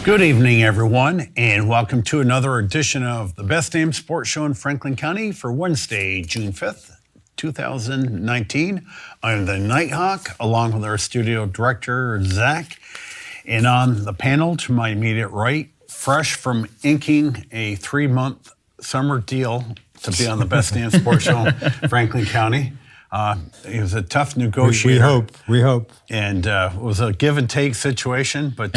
Good evening, everyone, and welcome to another edition of the Best Damn Sports Show in Franklin County for Wednesday, June 5th, 2019. I'm the Nighthawk, along with our studio director, Zach. And on the panel to my immediate right, fresh from inking a 3-month summer deal to be on the Best Damn Sports Show in Franklin County. It was a tough negotiator. We hope. And it was a give and take situation, but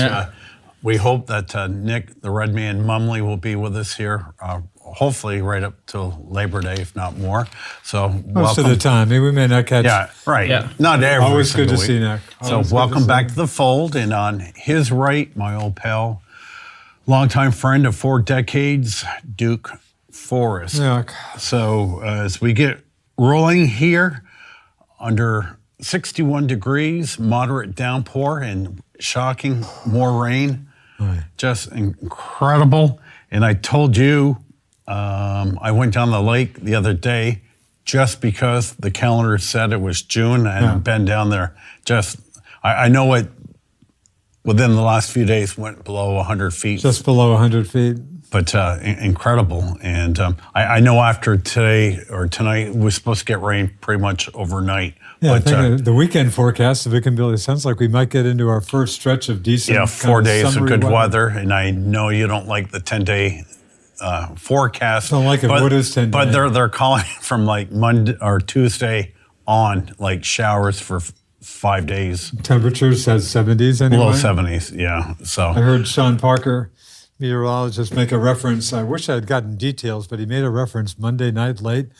we hope that Nick, the Red Man Mumley, will be with us here, hopefully right up till Labor Day, if not more. So most of the time. Maybe we may not catch. Yeah, right. Yeah. Not every Always good to week. see Nick. So welcome back to the fold. And on his right, my old pal, longtime friend of 4 decades, Duke Forrest. Yeah. So as we get rolling here, under 61 degrees, moderate downpour, and shocking more rain. Right. Just incredible. And I told you, I went down the lake the other day just because the calendar said it was June, and I've been down there. I know it within the last few days went below 100 feet. Just below 100 feet. But incredible. And I know after today or tonight, we're supposed to get rain pretty much overnight. Yeah, but, I think the weekend forecast, if it can be, it sounds like we might get into our first stretch of decent. Yeah, 4 days of good weather. And I know you don't like the 10-day forecast. I don't like it. What is 10 days? But they're calling from like Monday or Tuesday on, like showers for 5 days. Temperatures at 70s anyway? Low 70s, yeah. So I heard Sean Parker, meteorologist, make a reference. I wish I had gotten details, but he made a reference Monday night late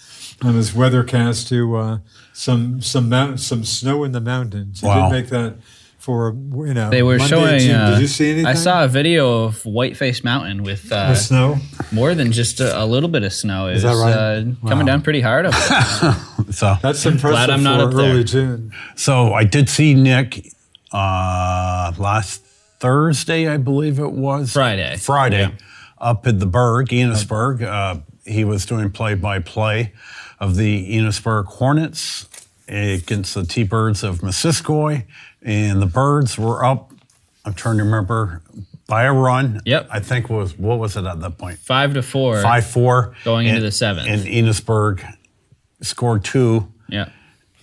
on his weathercast to some snow in the mountains. He Wow. did make that for, They were Monday showing. Did you see anything? I saw a video of Whiteface Mountain with snow. more than just a little bit of snow. It Is was that right? coming down pretty hard up there. so That's impressive Glad I'm not for up there. early June. So I did see Nick last Thursday, I believe it was. Friday. Yeah. Up at the Berg, Enosburg. He was doing play-by-play of the Enosburg Hornets against the T-Birds of Missisquoi. And the Birds were up, I'm trying to remember, by a run. Yep. I think what was it at that point? 5-4. 5-4. Going into the 7th. And Enosburg scored 2. Yeah.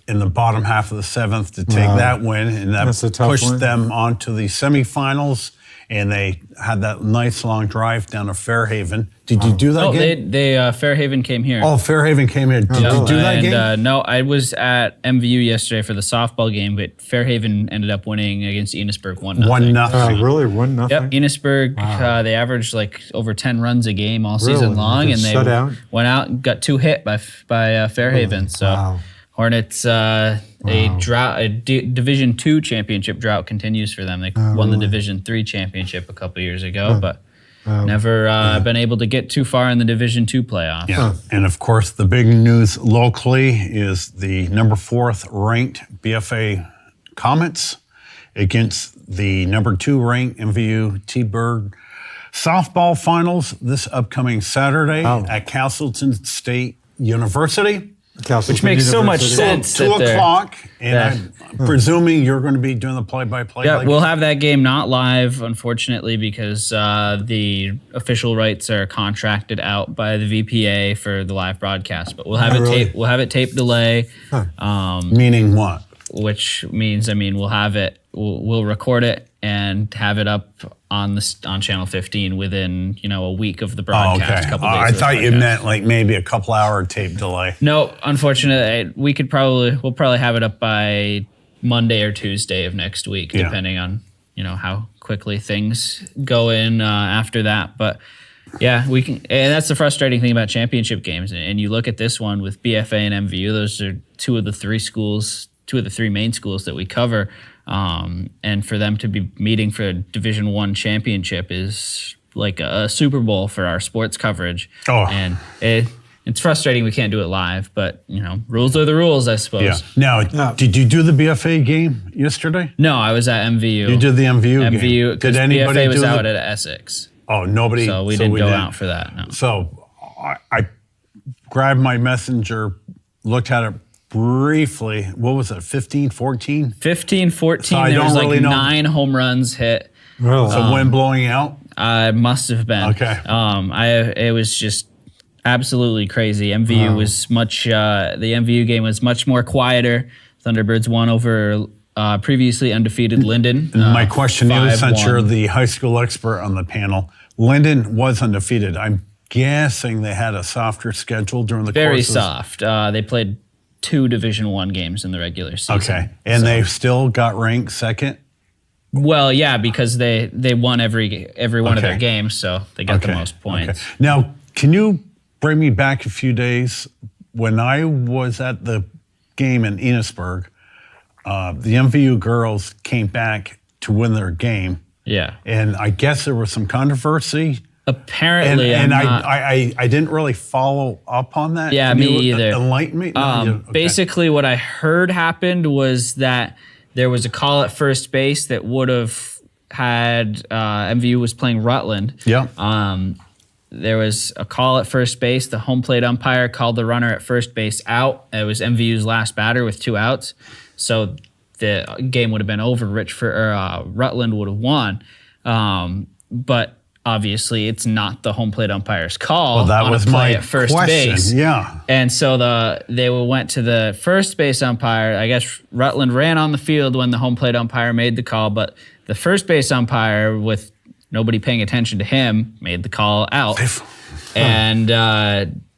In the bottom half of the 7th to take that win, and that That's a tough pushed one. them on to the semifinals, and they had that nice long drive down to Fairhaven. Did you do that game? They Fairhaven came here. Oh, Fairhaven came here. Did you do that game? No, I was at MVU yesterday for the softball game, but Fairhaven ended up winning against Enosburg 1-0. 1-0. Really? 1-0? Yep, Enosburg, they averaged like over 10 runs a game all season long, and they shut out? went out and got 2 hit by Fairhaven. So Hornets, a Division II championship drought continues for them. They won the Division III championship a couple years ago, but never been able to get too far in the Division II playoffs. Yeah, and of course the big news locally is the number 4th ranked BFA Comets against the number 2 ranked MVU T-Bird softball finals this upcoming Saturday at Castleton State University. Which makes so much sense. 2 o'clock, and I'm presuming you're going to be doing the play-by-play. Yeah, we'll have that game not live, unfortunately, because the official rights are contracted out by the VPA for the live broadcast. But we'll have it We'll have it tape delay. Meaning what? Which means, we'll have it. We'll record it and have it up on Channel 15 within a week of the broadcast. Oh, okay. Couple days I of the thought you broadcast. meant like maybe a couple hour tape delay. No, unfortunately, we'll probably have it up by Monday or Tuesday of next week, depending on how quickly things go in after that. But yeah, we can, and that's the frustrating thing about championship games. And you look at this one with BFA and MVU; those are two of the three main schools that we cover. And for them to be meeting for a Division I championship is like a Super Bowl for our sports coverage. Oh. And it's frustrating we can't do it live, but rules are the rules, I suppose. Yeah. Now, did you do the BFA game yesterday? No, I was at MVU. You did the MVU game. Did anybody BFA was do out at Essex. Oh, nobody. So we didn't go out for that. No. So I grabbed my messenger, looked at it briefly. What was it, 15, 14? 15, 14, So I there was don't like really know. 9 home runs hit. Well, So wind blowing out. I must have been. Okay. It was just absolutely crazy. MVU was much. The MVU game was much more quieter. Thunderbirds won over previously undefeated Linden. My question is, since 5-1. you're the high school expert on the panel, Linden was undefeated. I'm guessing they had a softer schedule during the Very courses. soft. They played 2 Division I games in the regular season. Okay, and they still got ranked second. Well, yeah, because they won every one of their Okay. games, so they got the Okay, most points. okay. Now, can you bring me back a few days when I was at the game in Enosburg? The MVU girls came back to win their game, Yeah. and I guess there was some controversy. Apparently, And I'm not- I didn't really follow up on that. Yeah, Can me you either. Enlighten me. No, you- okay. Basically, what I heard happened was that there was a call at first base that would have had MVU was playing Rutland. Yeah. There was a call at first base. The home plate umpire called the runner at first base out. It was MVU's last batter with 2 outs. So the game would have been over. Rutland would have won. But obviously, it's not the home plate umpire's call Well, that on was a play my at first question. base. Yeah. And so they went to the first base umpire. I guess Rutland ran on the field when the home plate umpire made the call, but the first base umpire, with nobody paying attention to him, made the call out. And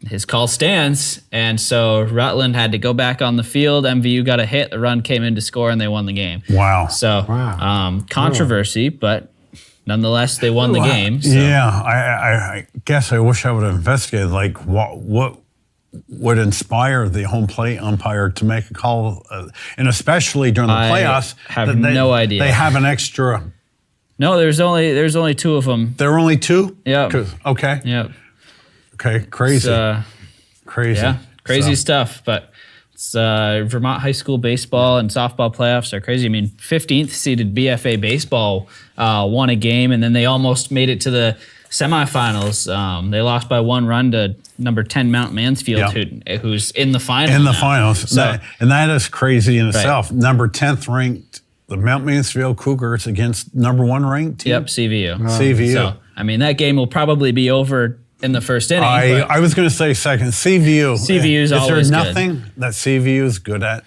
his call stands. And so Rutland had to go back on the field. MVU got a hit. The run came in to score, and they won the game. Wow. So controversy, but nonetheless, they won the game. So. Yeah, I guess I wish I would have investigated, like, what would inspire the home plate umpire to make a call, and especially during the playoffs. I have that no idea. They have an extra. No, there's only 2 of them. There are only 2. Yeah. Okay. Yep. Okay. Crazy. Crazy. Yeah, crazy So, stuff. But it's, Vermont high school baseball and softball playoffs are crazy. I mean, 15th seeded BFA baseball won a game, and then they almost made it to the semifinals. They lost by 1 run to number 10 Mount Mansfield, who's in the final. in the now. finals, So, and that is crazy in itself. Number 10th ranked, the Mount Mansfield Cougars against number 1 ranked team. yep, CVU. CVU. So, I mean, that game will probably be over in the first inning. but I was going to say second. CVU. CVU is Is always there good. nothing that CVU is good at?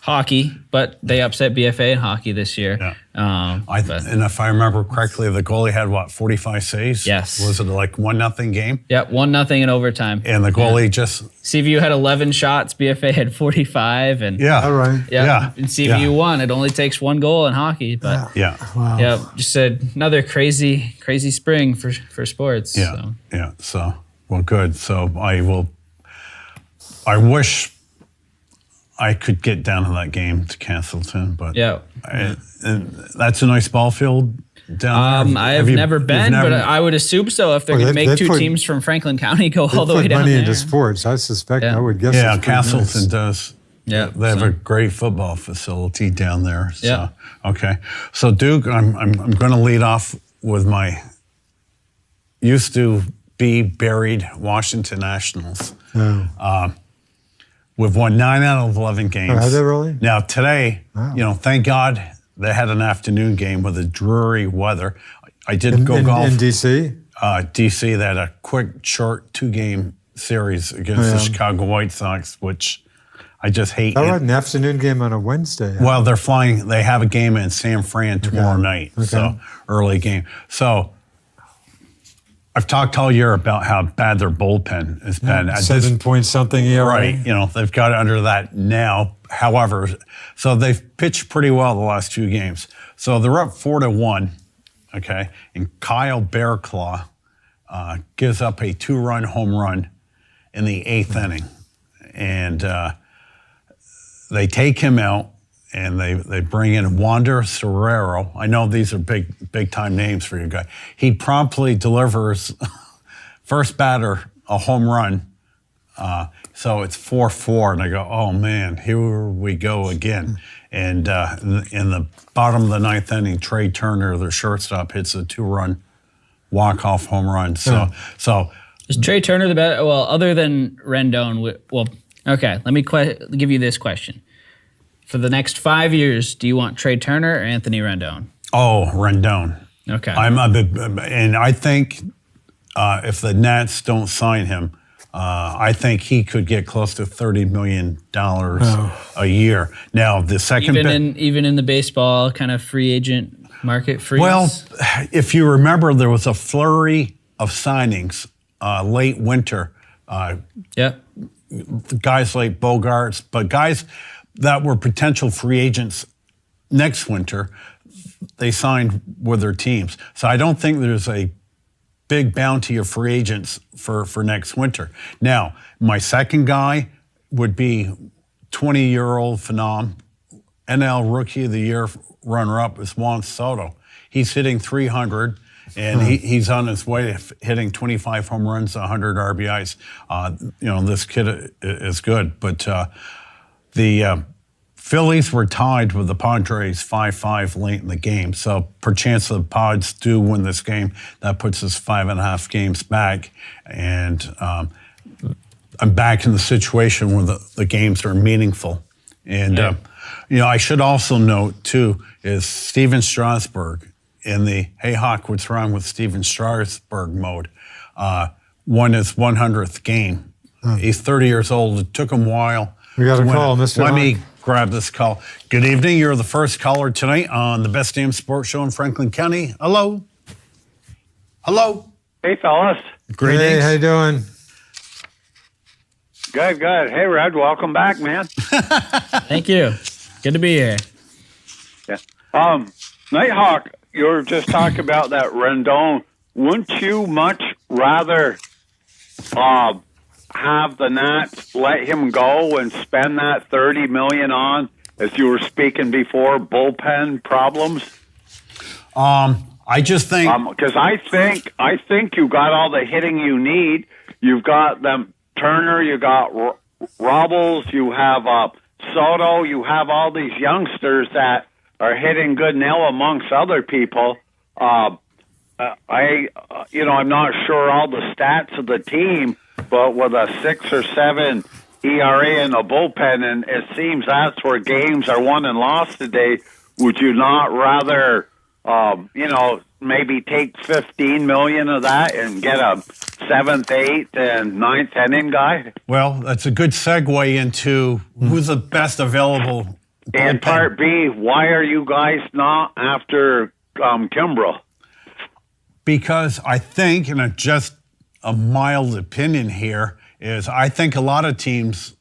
hockey, but they upset BFA in hockey this year. Yeah. But- And if I remember correctly, the goalie had 45 saves? Yes. Was it like 1-0 game? Yep, 1-0 in overtime. And the goalie just, CVU had 11 shots, BFA had 45, and yeah. all right. yeah, and CVU won. It only takes 1 goal in hockey, but Yeah. Wow. yeah, just another crazy spring for sports. Yeah. So. Yeah. So, well, good. So I wish I could get down to that game to Castleton, but Yeah. and that's a nice ball field down there. I have never been, but I would assume so. If they're Well, going to they make 2 put- teams from Franklin County go They all the way put down money there. into sports. I suspect. Yeah. I would guess. Yeah, it's pretty Castleton nice. does. Yeah, They have so- a great football facility down there. So, Yeah. okay. So, Duke, I'm going to lead off with my used to be buried Washington Nationals. Oh. We've won 9 out of 11 games. Oh, have they really? Now, today, thank God they had an afternoon game with the dreary weather. I did go golf. in DC. DC, they had a quick, short 2-game series against the Chicago White Sox, which I just hate. All right, an afternoon game on a Wednesday. Well, they're flying. They have a game in San Fran tomorrow night, so early game. So I've talked all year about how bad their bullpen has been. At this 7 point something ERA. Right, they've got it under that now. However, so they've pitched pretty well the last 2 games. So they're up 4-1, okay? And Kyle Bearclaw gives up a 2-run home run in the 8th inning. And they take him out, and they bring in Wander Serrero. I know these are big time names for you guys. He promptly delivers first batter a home run. So it's 4-4, and I go, oh man, here we go again. And in the bottom of the 9th inning, Trey Turner, their shortstop, hits a 2-run walk-off home run. So Is Trey Turner the best? Well, other than Rendon, okay, let me give you this question. For the next 5 years, do you want Trey Turner or Anthony Rendon? Oh, Rendon. Okay. And I think if the Nats don't sign him, I think he could get close to $30 million a year. Now, the second even in the baseball kind of free agent market freeze? Well, if you remember, there was a flurry of signings late winter. Yep. Guys like Bogarts, but guys that were potential free agents next winter, they signed with their teams. So I don't think there's a big bounty of free agents for next winter. Now, my second guy would be 20-year-old phenom, NL Rookie of the Year runner-up is Juan Soto. He's hitting 300, and he's on his way to hitting 25 home runs, 100 RBIs. This kid is good. But the Phillies were tied with the Padres 5-5 late in the game. So perchance the Pods do win this game. That puts us 5.5 games back. And I'm back in the situation where the games are meaningful. And, I should also note, too, is Steven Strasburg in the, hey, Hawk, what's wrong with Steven Strasburg mode, won his 100th game. He's 30 years old. It took him a while. We got a call, Mr. Let Hawk. me grab this call. Good evening. You're the first caller tonight on the Best Damn Sports Show in Franklin County. Hello. Hello. Hey, fellas. Greetings. Hey, how you doing? Good. Hey, Red, welcome back, man. Thank you. Good to be here. Yeah. Nighthawk, you were just talking about that Rendon. Wouldn't you much rather have the Nats let him go and spend that $30 million on, as you were speaking before, bullpen problems? I just think because I think you got all the hitting you need. You've got them Turner, you got Robles, you have Soto, you have all these youngsters that are hitting good now amongst other people. I'm not sure all the stats of the team, but with a 6 or 7 ERA in the bullpen, and it seems that's where games are won and lost today. Would you not rather, maybe take $15 million of that and get a 7th, 8th, and 9th inning guy? Well, that's a good segue into who's the best available. And part B, why are you guys not after Kimbrel? Because I think, and just a mild opinion here, is I think a lot of teams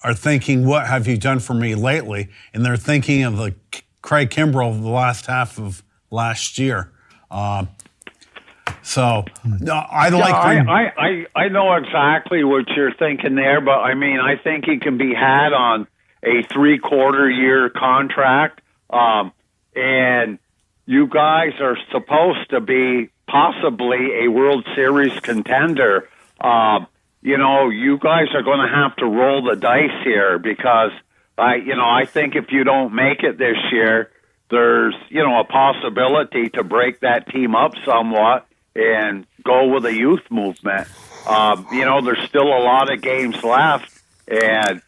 are thinking, what have you done for me lately? And they're thinking of the Craig Kimbrel of the last half of last year. I know exactly what you're thinking there, but I think he can be had on a 3/4 year contract. And you guys are supposed to be possibly a World Series contender. You guys are going to have to roll the dice here because I think if you don't make it this year, there's, a possibility to break that team up somewhat and go with a youth movement. There's still a lot of games left. And,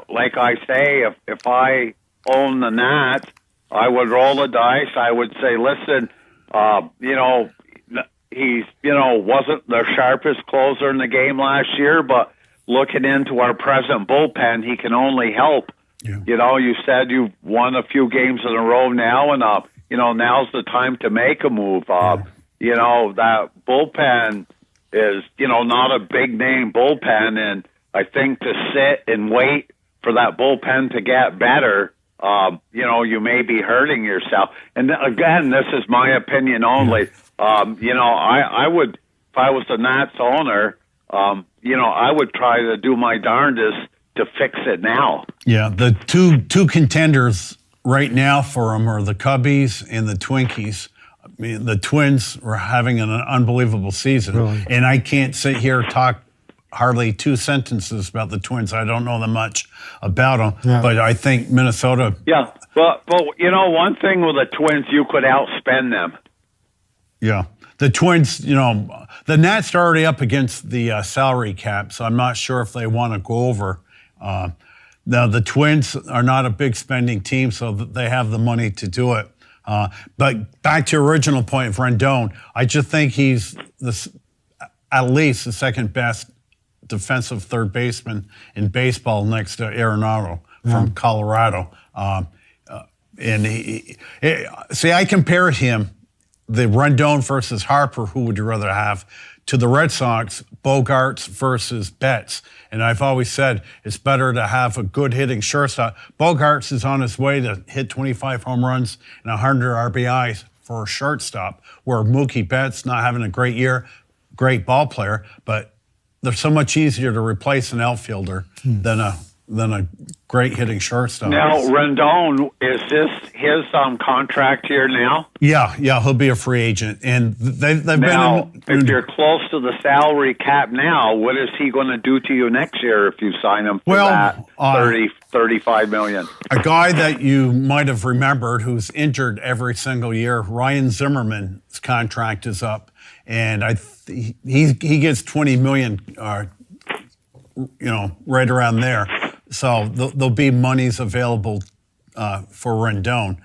like I say, if I own the Nats, I would roll the dice. I would say, listen, he's, wasn't the sharpest closer in the game last year, but looking into our present bullpen, he can only help. Yeah. You said you've won a few games in a row now, and, now's the time to make a move. That bullpen is, not a big name bullpen, and I think to sit and wait for that bullpen to get better, you may be hurting yourself. And again, this is my opinion only. I would, if I was the Nats owner, I would try to do my darndest to fix it now. Yeah, the two contenders right now for them are the Cubbies and the Twinkies. I mean, the Twins were having an unbelievable season, really? And I can't sit here and talk hardly 2 sentences about the Twins. I don't know that much about them, but I think Minnesota. Yeah, but one thing with the Twins, you could outspend them. Yeah, the Twins. The Nats are already up against the salary cap, so I'm not sure if they want to go over. Now, the Twins are not a big spending team, so they have the money to do it. But back to your original point of Rendon, I just think he's at least the second best defensive third baseman in baseball next to Arenado from Colorado. See, I compare him, the Rendon versus Harper, who would you rather have, to the Red Sox, Bogarts versus Betts. And I've always said it's better to have a good hitting shortstop. Bogarts is on his way to hit 25 home runs and 100 RBIs for a shortstop, where Mookie Betts, not having a great year, great ball player, but they're so much easier to replace an outfielder than a great hitting shortstop. Now, Rendon, is this his contract here now? Yeah, he'll be a free agent, and they've Now, been. if you're close to the salary cap now, what is he going to do to you next year if you sign him for that 35 million? A guy that you might have remembered who's injured every single year, Ryan Zimmerman's contract is up, and he gets 20 million, right around there. So there'll be monies available for Rendon.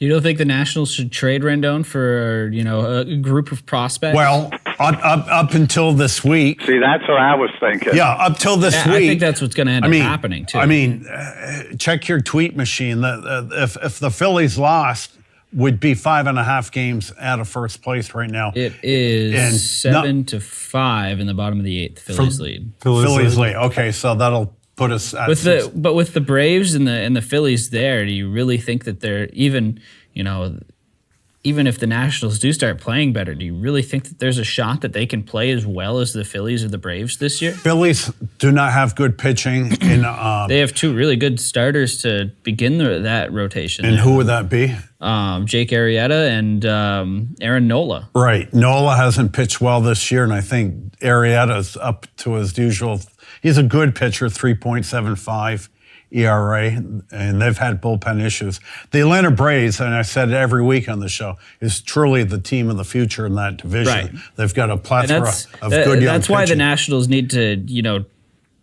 You don't think the Nationals should trade Rendon for a group of prospects? Well, up until this week. See, that's what I was thinking. Yeah, up till this week. I think that's what's going to end up happening too. I mean, check your tweet machine. If the Phillies lost, would be 5.5 games out of first place right now. It is 7-5 in the bottom of the 8th. Phillies lead. Phillies lead. Okay, so that'll put us at with the Braves and the Phillies there. Do you really think that they're even if the Nationals do start playing better, do you really think that there's a shot that they can play as well as the Phillies or the Braves this year? Phillies do not have good pitching. They have two really good starters to begin that rotation. And who would that be? Jake Arrieta and Aaron Nola. Right. Nola hasn't pitched well this year, and I think Arrieta's up to his usual. He's a good pitcher, 3.75 ERA, and they've had bullpen issues. The Atlanta Braves, and I said it every week on the show, is truly the team of the future in that division. Right. They've got a plethora of good young That's why the pitching. Nationals need to,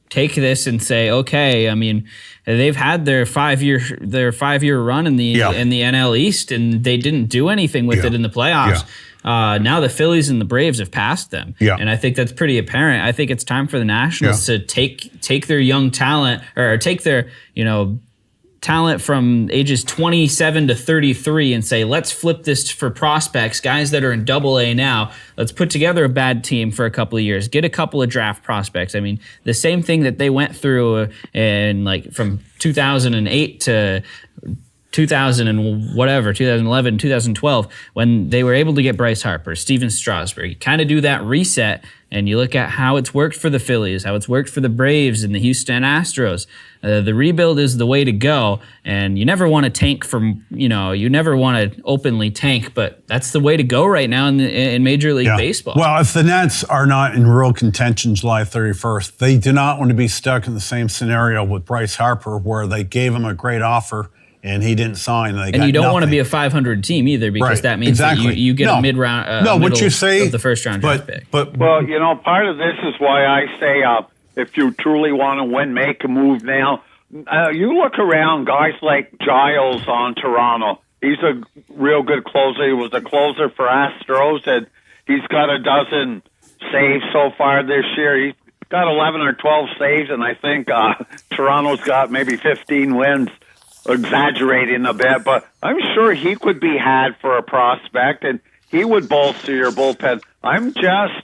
take this and say, okay, I mean, they've had their 5-year run in the NL East, and they didn't do anything with it in the playoffs. Now the Phillies and the Braves have passed them, and I think that's pretty apparent. I think it's time for the Nationals to take their young talent, or take their talent from ages 27 to 33 and say, let's flip this for prospects, guys that are in AA now. Let's put together a bad team for a couple of years, get a couple of draft prospects. I mean, the same thing that they went through from 2008 to 2011, 2012, when they were able to get Bryce Harper, Steven Strasburg. Kind of do that reset, and you look at how it's worked for the Phillies, how it's worked for the Braves and the Houston Astros. The rebuild is the way to go, and you never want to tank you never want to openly tank, but that's the way to go right now in Major League Baseball. Well, if the Nets are not in real contention July 31st, they do not want to be stuck in the same scenario with Bryce Harper, where they gave him a great offer and he didn't sign. And you don't want to be a 500 team either, because that means that you get a mid-round, what you say, of the first-round draft pick. Well, part of this is why I say if you truly want to win, make a move now. You look around, guys like Giles on Toronto. He's a real good closer. He was a closer for Astros, and he's got a dozen saves so far this year. He's got 11 or 12 saves, and I think Toronto's got maybe 15 wins. Exaggerating a bit, but I'm sure he could be had for a prospect, and he would bolster your bullpen. I'm just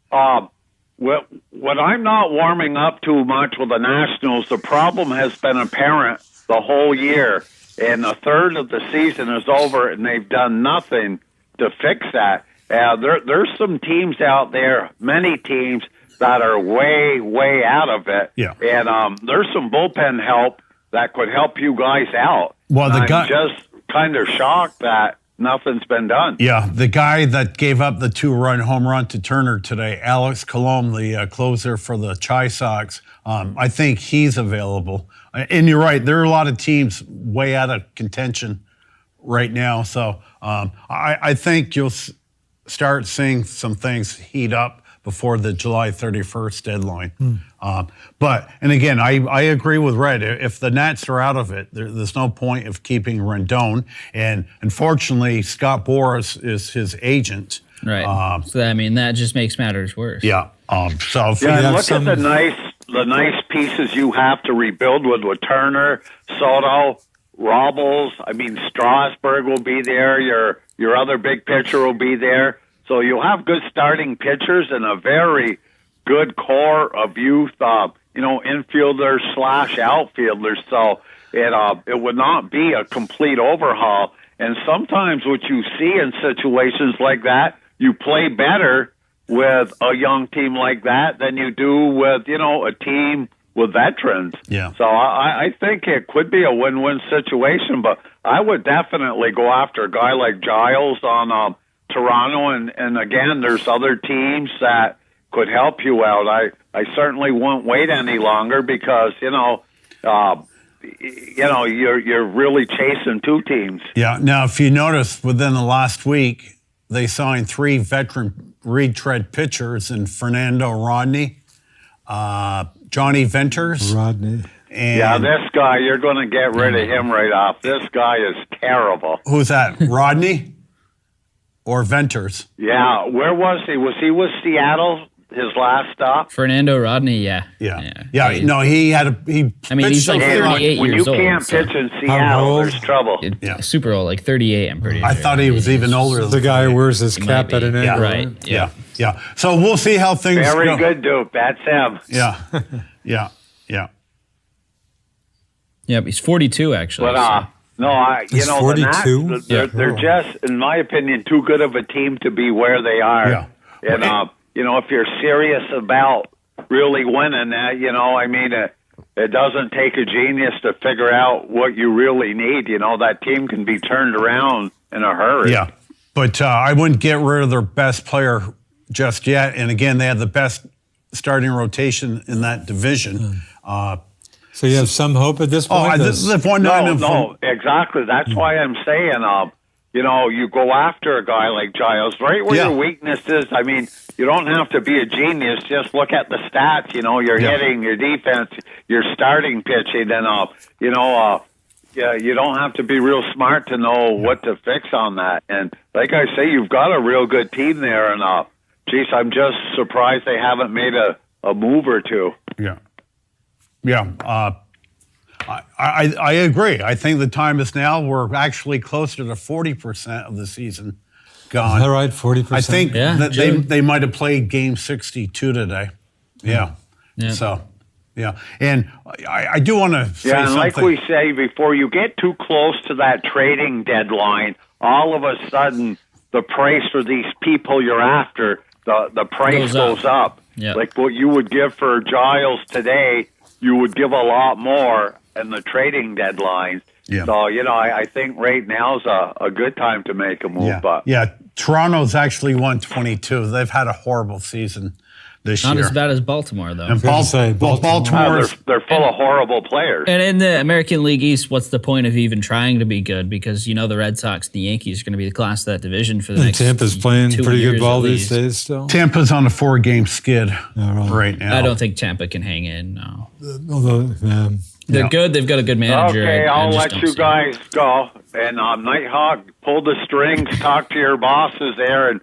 what I'm not warming up too much with the Nationals. The problem has been apparent the whole year, and a third of the season is over, and they've done nothing to fix that. There's some teams out there, many teams that are way out of it, and there's some bullpen help that could help you guys out. Well, I'm just kind of shocked that nothing's been done. Yeah, the guy that gave up the 2-run home run to Turner today, Alex Colomb, the closer for the Chi Sox, I think he's available. And you're right, there are a lot of teams way out of contention right now. So I think you'll start seeing some things heat up before the July 31st deadline. And again, I agree with Red. If the Nats are out of it, there's no point of keeping Rendon. And unfortunately, Scott Boras is his agent. Right. So I mean, that just makes matters worse. Yeah. So if Yeah, we and have look at the nice pieces you have to rebuild with Turner, Soto, Robles. I mean, Strasburg will be there. Your other big pitcher will be there. So you'll have good starting pitchers and a very good core of youth, infielders / outfielders. So it would not be a complete overhaul. And sometimes what you see in situations like that, you play better with a young team like that than you do with, a team with veterans. Yeah. So I think it could be a win-win situation, but I would definitely go after a guy like Giles on Toronto. And again, there's other teams that could help you out. I certainly won't wait any longer because, you're really chasing two teams. Yeah. Now, if you notice, within the last week, they signed 3 veteran retread pitchers in Fernando Rodney, Johnny Venters. Rodney. And this guy, you're going to get rid of him right off. This guy is terrible. who's that? Rodney or Venters? Yeah, where was he? Was he with Seattle, his last stop? Fernando Rodney, yeah. Yeah. No, he he's like pitched 38 When you years old. can't so- pitch in Seattle, old? there's trouble. Yeah. Super old, like 38, I'm pretty sure. I thought he was even older than The guy who wears his He cap might at an be. angle. Right. Yeah. So we'll see how things Very go. good, Duke. That's him. Yeah. Yeah. Yep, he's 42 actually. But no, He's the 42? Nats, they're Oh. just, in my opinion, too good of a team to be where they are. Yeah. And if you're serious about really winning, it doesn't take a genius to figure out what you really need. That team can be turned around in a hurry. Yeah. But I wouldn't get rid of their best player just yet. And again, they have the best starting rotation in that division. So you have some hope at this point? They've won 9 of No, exactly. That's why I'm saying, you go after a guy like Giles, right where Yeah. your weakness is. I mean, you don't have to be a genius. Just look at the stats. Your hitting, your defense, your starting pitching, and you don't have to be real smart to know what to fix on that. And like I say, you've got a real good team there. And I'm just surprised they haven't made a move or two. Yeah. I agree. I think the time is now. We're actually closer to 40% of the season gone. All right, 40%. I think Yeah, that June. they might have played game 62 today. Yeah. So, yeah. And I do want to say Yeah, and something. like we say, before you get too close to that trading deadline, all of a sudden the price for these people you're after, the price Goes goes up. Yep. Like what you would give for Giles today, you would give a lot more in the trading deadline. Yeah. So, I think right now is a good time to make a move. Yeah. Toronto's actually won 22. They've had a horrible season this Not year. as bad as Baltimore, though. And Fair to say, Baltimore's They're full of horrible players. And in the American League East, what's the point of even trying to be good? Because the Red Sox, the Yankees are going to be the class of that division for the And next Tampa's playing 2 pretty years good ball at these least. days still. Tampa's on a 4-game skid right now. I don't think Tampa can hang in. No, Although, they're Yeah. good. They've got a good manager. Okay, I I'll just let don't you see it. guys go. And Nighthawk, pull the strings, talk to your bosses there, and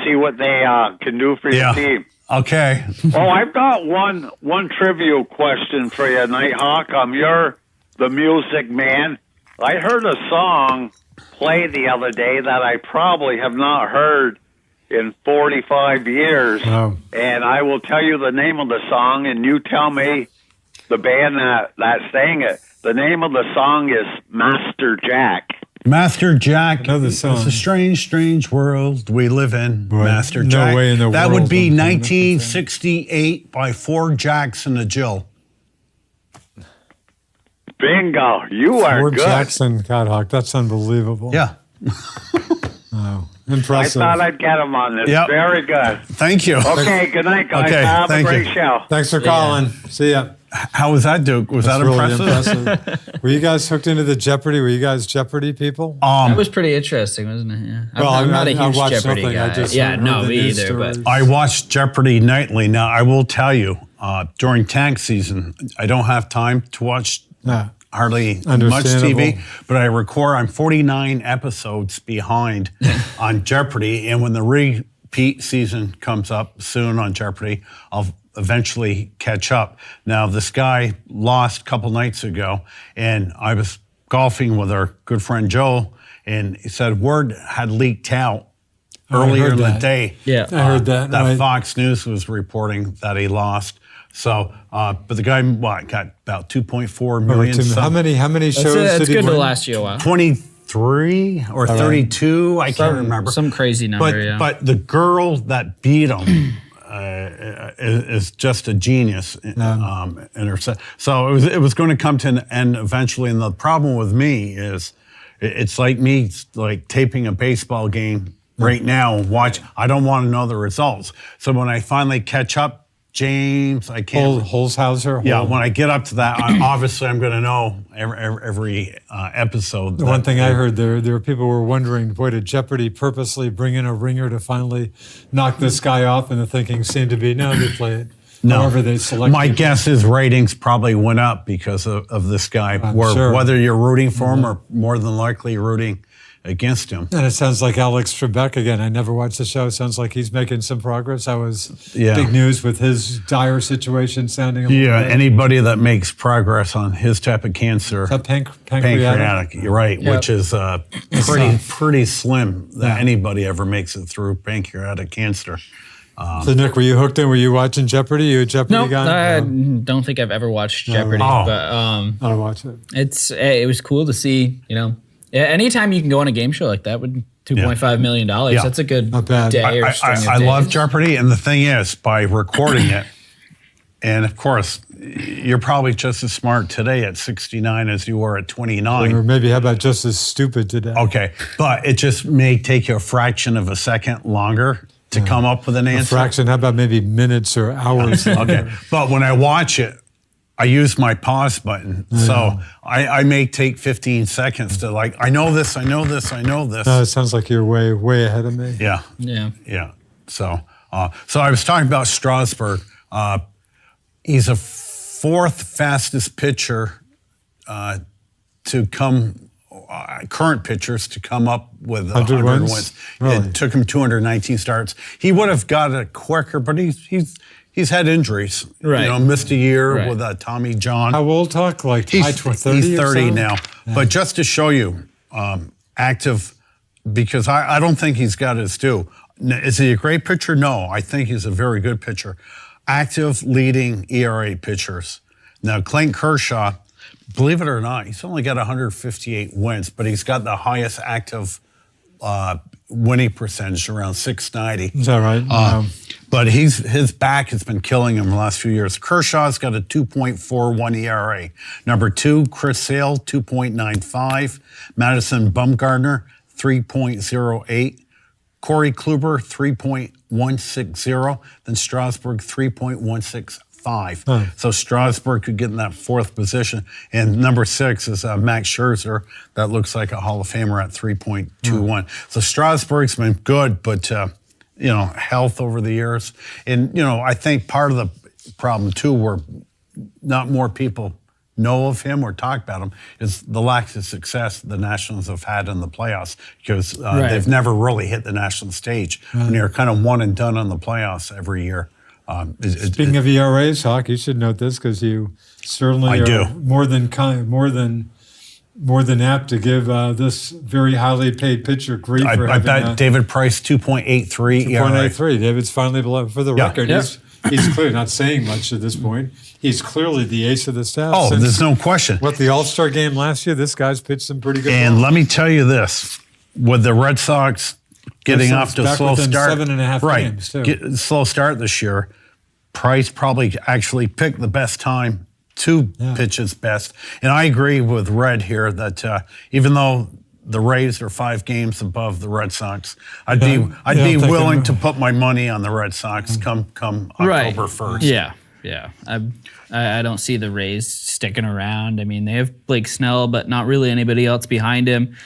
see what they can do for your team. Okay. I've got one trivial question for you, Nighthawk. You're the music man. I heard a song play the other day that I probably have not heard in 45 years. Oh. And I will tell you the name of the song, and you tell me the band that sang it. The name of the song is Master Jack. Master Jack. Another song. It's a strange, strange world we live in. Right. Master No Jack. way in the that world would be I'm 1968 by 4 Jacks and a Jill. Bingo. You are Ford good. Jackson, Godhawk. That's unbelievable. Yeah. Wow. I Impressive. thought I'd get him on this. Yep. Very good. Thank you. Okay, good night, guys. Okay, Have a thank great you. show. Thanks for calling. See ya. How was that, Duke? Was that Really impressive? impressive. Were you guys hooked into the Jeopardy? Were you guys Jeopardy people? That was pretty interesting, wasn't it? Yeah. Well, I'm not a I huge watched Jeopardy nothing. I guy. just Yeah, heard no, the me news either. But stories. I watch Jeopardy nightly. Now, I will tell you, during tax season, I don't have time to watch Yeah. hardly much Understandable. TV, but I record. I'm 49 episodes behind on Jeopardy, and when the repeat season comes up soon on Jeopardy, I'll eventually catch up. Now, this guy lost a couple nights ago, and I was golfing with our good friend Joe, and he said word had leaked out earlier heard in the that. day. Yeah. I heard that. That right. Fox News was reporting that he lost. So, but the guy, got about 2.4 million. How many shows it's did he good win? to last you a while. 23 or 32, I can't remember. Some crazy number, But yeah. but the girl that beat him is just a genius in her set. So it was going to come to an end eventually. And the problem with me is it's like me like taping a baseball game right now and watch. I don't want to know the results. So when I finally catch up, James, I can't. Holzhauser? Yeah, when I get up to that, obviously I'm going to know every episode. The one thing I heard, there were people who were wondering, boy, did Jeopardy purposely bring in a ringer to finally knock this guy off? And the thinking seemed to be, no, they play it. No. However they select My it. guess is ratings probably went up because of this guy. sure. Whether you're rooting for him or more than likely rooting against him. And it sounds like Alex Trebek again. I never watched the show. It sounds like he's making some progress. That was Yeah. big news with his dire situation sounding a little Yeah, bit. anybody that makes progress on his type of cancer, Is that pancreatic? pancreatic, you're right, Yep. which is pretty slim that anybody ever makes it through pancreatic cancer. So Nick, were you hooked in? Were you watching Jeopardy? You a Jeopardy No, guy? I don't think I've ever watched Jeopardy, Oh. but I don't watch it. it was cool to see. Anytime you can go on a game show like that with $2.5 million, Yeah. that's a good Not bad. day or string of I love days. Jeopardy, and the thing is, by recording it, and of course, you're probably just as smart today at 69 as you were at 29. Or maybe how about just as stupid today? Okay, but it just may take you a fraction of a second longer to come up with an A answer. fraction. How about maybe minutes or hours? Okay, but when I watch it, I use my pause button. So I may take 15 seconds to I know this. It sounds like you're way ahead of me. Yeah. Yeah. So I was talking about Strasburg. He's a fourth fastest pitcher to come, current pitchers to come up with 100 100 wins? wins. Really? It took him 219 starts. He would have got it quicker, but he's had injuries. Right. Missed a year Right. with Tommy John. How old? Talk like high 30 He's or 30 so? now. Yeah. But just to show you, active, because I don't think he's got his due. Is he a great pitcher? No, I think he's a very good pitcher. Active leading ERA pitchers. Now, Clayton Kershaw, believe it or not, he's only got 158 wins, but he's got the highest active winning percentage, around 690. Is that right? But his back has been killing him the last few years. Kershaw's got a 2.41 ERA. Number 2, Chris Sale, 2.95. Madison Bumgarner, 3.08. Corey Kluber, 3.160. Then Strasburg, 3.165. So Strasburg could get in that fourth position. And number 6 is Max Scherzer. That looks like a Hall of Famer at 3.21. So Strasburg's been good, but health over the years. And, I think part of the problem, too, where not more people know of him or talk about him is the lack of success the Nationals have had in the playoffs, because they've never really hit the national stage. And they're kind of one and done on the playoffs every year. Speaking of ERAs, Hawk, you should note this because you certainly are more than apt to give this very highly paid pitcher grief for I having bet David Price 2.83 ERA. 2.83. David's finally below. For the record, Yeah. he's clearly not saying much at this point. He's clearly the ace of the staff. Oh, Since, there's no question. What, the All-Star game last year, this guy's pitched some pretty good And balls. let me tell you this, with the Red Sox getting Red off Sox to a back slow within start. 7.5 games, too. Slow start this year. Price probably actually picked the best time to pitch his best. And I agree with Red here that even though the Rays are 5 games above the Red Sox, I'd be willing to put my money on the Red Sox come October 1st. Yeah. Yeah, I don't see the Rays sticking around. I mean, they have Blake Snell, but not really anybody else behind him.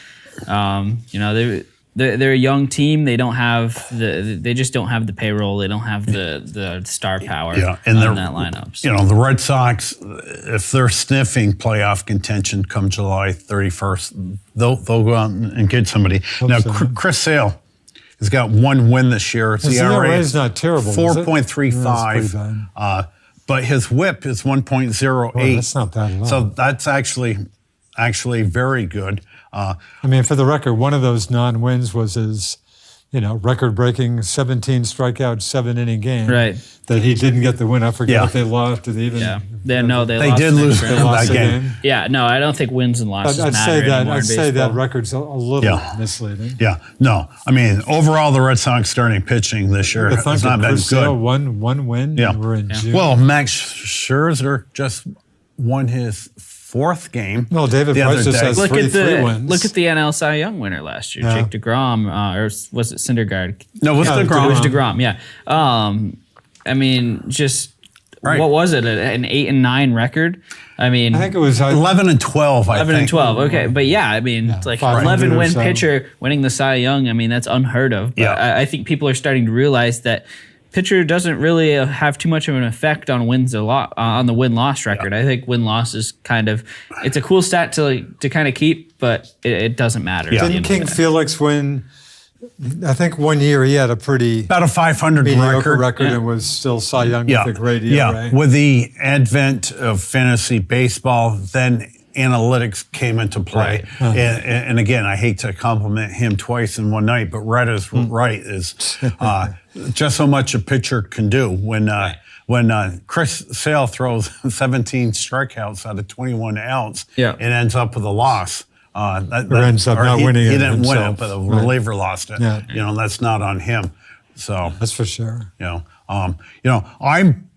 They're a young team. They don't have they just don't have the payroll. They don't have the star power and on that lineup. So. The Red Sox, if they're sniffing playoff contention come July 31st, they'll go out and get somebody. Now, Chris Sale has got one win this year. His ERA is not terrible. 4.35. But his WHIP is 1.08. Well, that's not bad at all. So that's actually very good. I mean, for the record, one of those non-wins was his, record-breaking 17 strikeout, 7-inning game. Right. That he didn't get the win. I forget if they lost. Did they even? Yeah. They lost did lose that game. Yeah. No, I don't think wins and losses I'd matter anymore I'd in say that baseball. record's a little misleading. Yeah. No. I mean, overall, the Red Sox starting pitching this year has not been good. One win. Yeah. And we're in June. Well, Max Scherzer just won his fourth game. Well, David the Price other just day. has Look three at wins. Look at the NL Cy Young winner last year, Jake DeGrom, or was it Syndergaard? No, it was DeGrom. It was DeGrom. Yeah. I mean, just what was it? An 8-9 record. I mean, I think it was 11 and 12. 11 and 12. Okay, but yeah, I mean, it's like 11 win pitcher winning the Cy Young. I mean, that's unheard of. But I think people are starting to realize that pitcher doesn't really have too much of an effect on on the win-loss record. I think win-loss is it's a cool stat to kind of keep, but it doesn't matter. Didn't King Felix win? I think one year he had a pretty about a 500 record and was still Cy Young with a great ERA. Yeah, with the advent of fantasy baseball, then analytics came into play. Right. And again, I hate to compliment him twice in one night, but Red is right. Is just so much a pitcher can do. When Chris Sale throws 17 strikeouts out of 21 outs and ends up with a loss. Ends up not winning it He didn't himself. win it, but the reliever lost it. Yeah. That's not on him. So that's for sure. I'm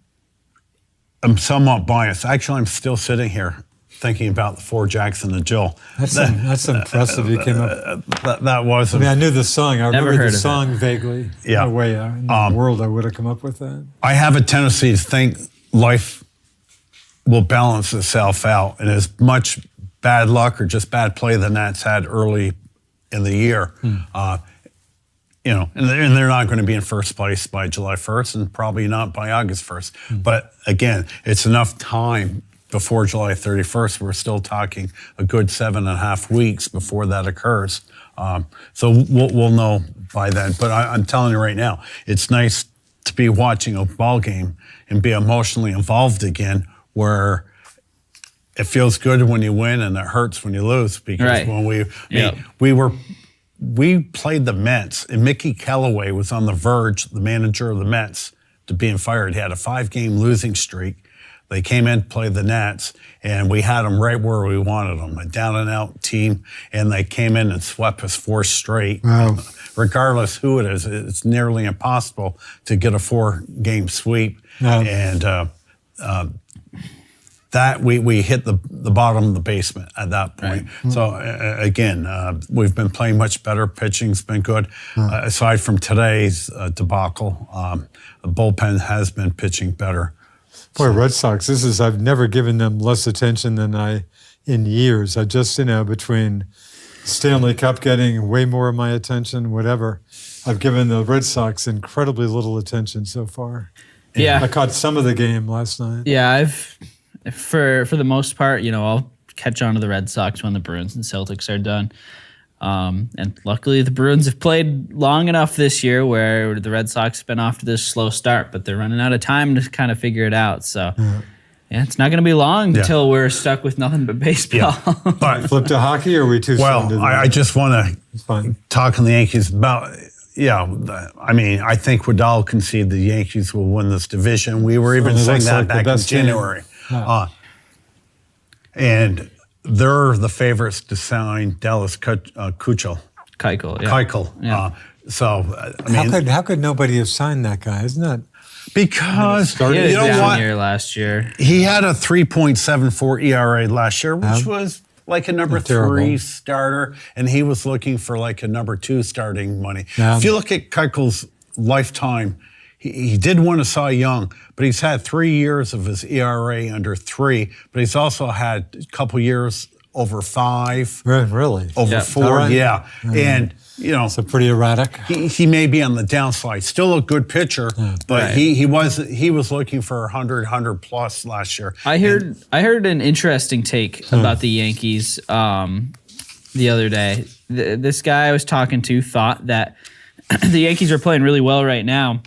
somewhat biased. Actually, I'm still sitting here thinking about the 4 Jacks and the Jill. That's impressive. You came up. That was. I knew the song. I remember the song it. vaguely. Yeah. No way in the world I would have come up with that. I have a tendency to think life will balance itself out, and as much bad luck or just bad play the Nats had early in the year, and they're not going to be in first place by July 1st and probably not by August 1st. But again, it's enough time before July 31st. We're still talking a good 7.5 weeks before that occurs. So we'll know by then. But I'm telling you right now, it's nice to be watching a ball game and be emotionally involved again, where it feels good when you win and it hurts when you lose. Because when we played the Mets, and Mickey Callaway was on the verge, the manager of the Mets, to being fired. He had a 5-game losing streak. They came in to play the Nats, and we had them right where we wanted them, a down-and-out team, and they came in and swept us 4 straight. Wow. Regardless who it is, it's nearly impossible to get a 4-game sweep. No. And that we hit the bottom of the basement at that point. Right. So again, we've been playing much better. Pitching's been good. Aside from today's debacle, the bullpen has been pitching better. Boy, Red Sox, I've never given them less attention than in years. I just, between Stanley Cup getting way more of my attention, whatever, I've given the Red Sox incredibly little attention so far. Yeah. I caught some of the game last night. Yeah, for the most part, I'll catch on to the Red Sox when the Bruins and Celtics are done. And luckily the Bruins have played long enough this year where the Red Sox have been off to this slow start, but they're running out of time to kind of figure it out. So it's not going to be long until we're stuck with nothing but baseball. Yeah. But flip to hockey, or are we too soon to I just want to talk on the Yankees about... I mean, I think Waddell conceded the Yankees will win this division. We were even saying that back in January. And they're the favorites to sign Dallas Keuchel. Keuchel, yeah. So, I mean... How could nobody have signed that guy? Isn't that... Because, he had a down year last year. He had a 3.74 ERA last year, which was like a number 3 starter, and he was looking for like a number 2 starting money. If you look at Keuchel's lifetime, he did win a Cy Young, but he's had 3 years of his ERA under 3, but he's also had a couple years over 5. Really? Over Yeah. 4, All right. yeah. And, So pretty erratic. he may be on the downslide. Still a good pitcher, but Right. he was looking for 100 plus last year. I heard an interesting take about the Yankees the other day. This guy I was talking to thought that the Yankees are playing really well right now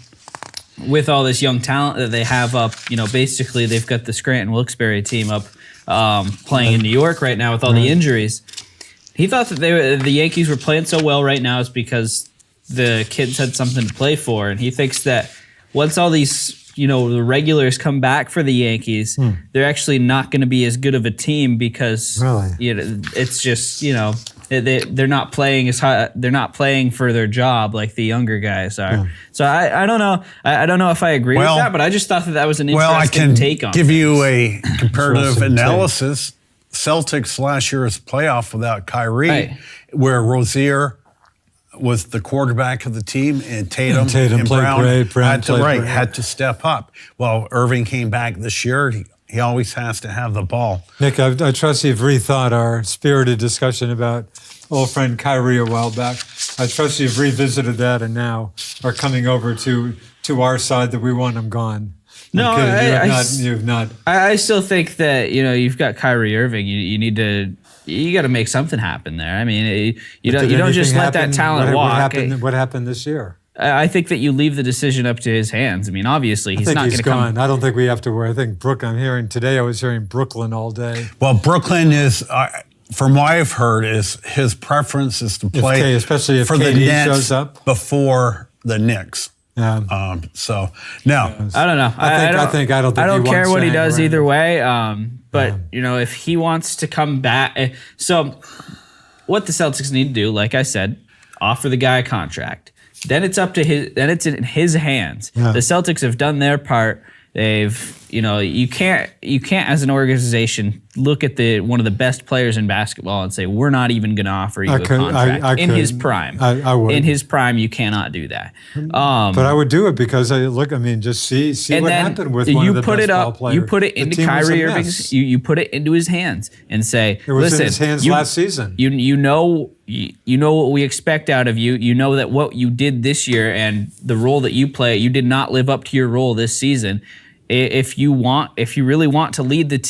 with all this young talent that they have up. Basically they've got the Scranton Wilkes-Barre team up playing in New York right now with all the injuries. He thought that the Yankees were playing so well right now is because the kids had something to play for, and he thinks that once all these the regulars come back for the Yankees, they're actually not going to be as good of a team because Really? It's just they're not playing as high, they're not playing for their job like the younger guys are. So I don't know. I don't know if I agree with that, but I just thought that was an interesting take on. Well, I can give you a comparative Interesting take. analysis. Celtics last year's playoff without Kyrie, Right. where Rozier was the quarterback of the team, and Tatum Tatum and played Brown, great, Brown played great. had to step up. Well, Irving came back this year. He always has to have the ball. Nick, I trust you've rethought our spirited discussion about old friend Kyrie a while back. I trust you've revisited that and now are coming over to our side that we want him gone. No, I'm kidding. I You've not. I still think that you've got Kyrie Irving. You need to. You got to make something happen there. I mean, you don't just let that talent walk. What happened this year? I think that you leave the decision up to his hands. I mean, obviously he's not going to come. Gone. I don't think we have to worry. I think I was hearing Brooklyn all day. Well, Brooklyn is, from what I've heard, is his preference is to play, especially if for the KD Nets shows up before the Knicks. Yeah. So no, I don't know. I don't think I don't he care wants what he to does hang either around. way. But if he wants to come back, so what the Celtics need to do, like I said, offer the guy a contract. Then it's up to his. Then it's in his hands. Yeah. The Celtics have done their part. They've, you can't as an organization look at one of the best players in basketball and say we're not even going to offer you a contract in his prime. I would. In his prime, you cannot do that. But I would do it because just see and what then happened with one of the best ball players. You put it The into team was a Kyrie mess. Irving's. You put it into his hands and say, It was listen, in his hands last season. You know what we expect out of you. You know that what you did this year and the role that you play, you did not live up to your role this season. If you really want to lead this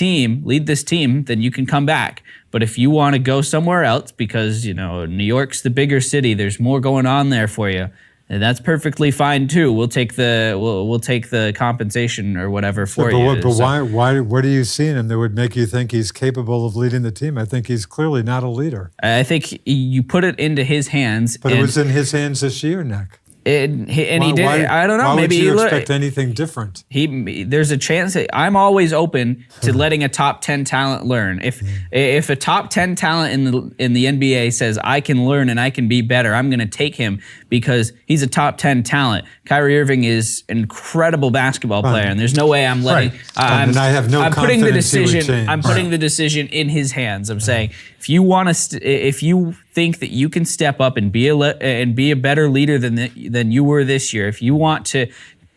team, then you can come back. But if you want to go somewhere else because, New York's the bigger city, there's more going on there for you, and that's perfectly fine too. We'll take the compensation or whatever for you. But why? What do you see in him that would make you think he's capable of leading the team? I think he's clearly not a leader. I think you put it into his hands. But it was in his hands this year, Nick. And he did. I don't know. Why Maybe would you expect anything different? There's a chance that I'm always open to letting a top 10 talent learn. If a top 10 talent in the NBA says I can learn and I can be better, I'm going to take him because he's a top 10 talent. Kyrie Irving is an incredible basketball player, and there's no way I'm letting. And I have no I'm putting the confidence he would decision. change. I'm putting the decision in his hands. I'm saying if you want to, if you think that you can step up and be a better leader than you were this year, if you want to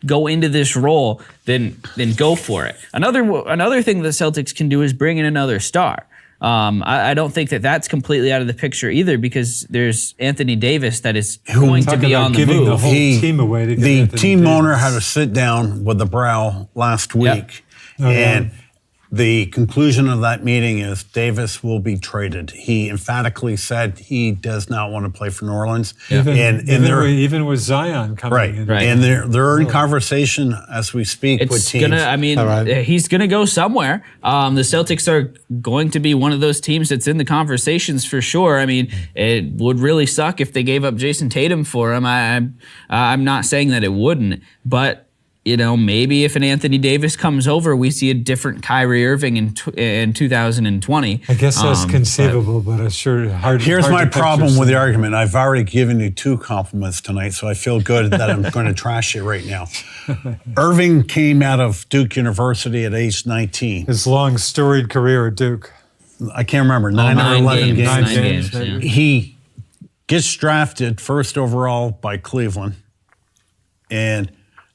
go into this role, then go for it. Another thing the Celtics can do is bring in another star. I don't think that that's completely out of the picture either because there's Anthony Davis that is going to be on the giving move. the whole team away to get The Anthony team Davis. owner had a sit down with the Brow last week, and the conclusion of that meeting is Davis will be traded. He emphatically said he does not want to play for New Orleans. Even with Zion coming in. Right. And they're in conversation as we speak with It's teams. he's gonna go somewhere. The Celtics are going to be one of those teams that's in the conversations for sure. I mean, it would really suck if they gave up Jason Tatum for him. I'm not saying that it wouldn't, but maybe if an Anthony Davis comes over, we see a different Kyrie Irving in 2020. I guess that's conceivable, but it's sure hard. Here's hard my to picture problem with the something. argument. I've already given you 2 compliments tonight, so I feel good that I'm going to trash you right now. Irving came out of Duke University at age 19. His long, storied career at Duke. I can't remember, 9 or 11 games. 9 games, games. maybe. Yeah. He gets drafted first overall by Cleveland, and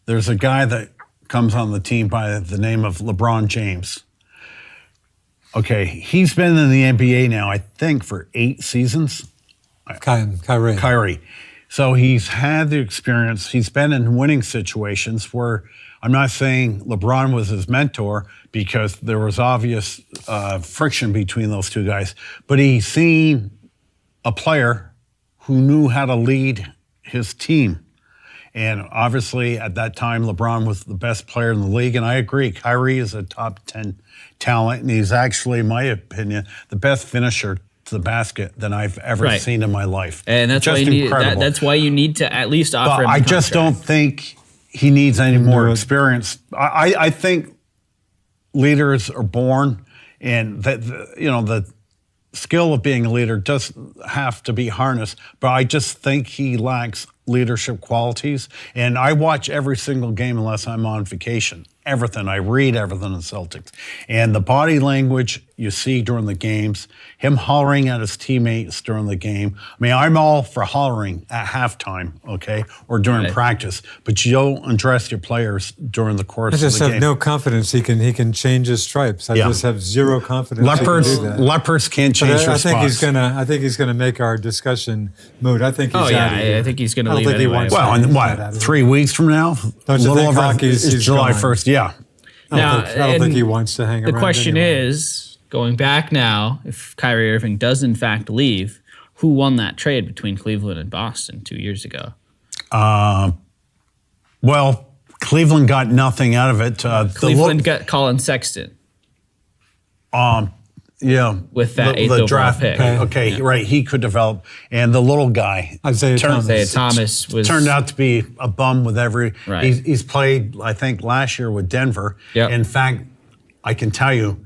there's a guy that comes on the team by the name of LeBron James. Okay, he's been in the NBA now, I think, for 8 seasons. Kyrie. So he's had the experience. He's been in winning situations where I'm not saying LeBron was his mentor because there was obvious friction between those two guys, but he's seen a player who knew how to lead his team. And obviously at that time, LeBron was the best player in the league. And I agree, Kyrie is a top 10 talent. And he's actually, in my opinion, the best finisher to the basket than I've ever seen in my life. And that's just why you incredible. need, that's why you need to at least offer But him a I just don't contract. think he needs any more experience. I think leaders are born, and that the skill of being a leader does have to be harnessed. But I just think he lacks leadership qualities. And I watch every single game unless I'm on vacation. Everything. I read everything in Celtics. And the body language you see during the games, him hollering at his teammates during the game. I mean, I'm all for hollering at halftime, okay, or during practice, but you don't address your players during the course of the game. I just have no confidence he can change his stripes. I just have zero confidence he can do that. Leopards can't change their I think spots. I think he's gonna make our discussion moot. I think he's out of here. I think he's going to I don't leave think he anyway. wants Well, to. in what, 3 weeks from now? Don't you think hockey's it's July gone? 1st, yeah. I don't think he wants to hang around. The question anyway. is, going back now, if Kyrie Irving does in fact leave, who won that trade between Cleveland and Boston 2 years ago? Well, Cleveland got nothing out of it. Cleveland got Colin Sexton. Yeah. With that eighth overall pick. Okay, right. He could develop. And the little guy, Isaiah Thomas was turned out to be a bum with every. Right. He's played, I think, last year with Denver. Yep. In fact, I can tell you,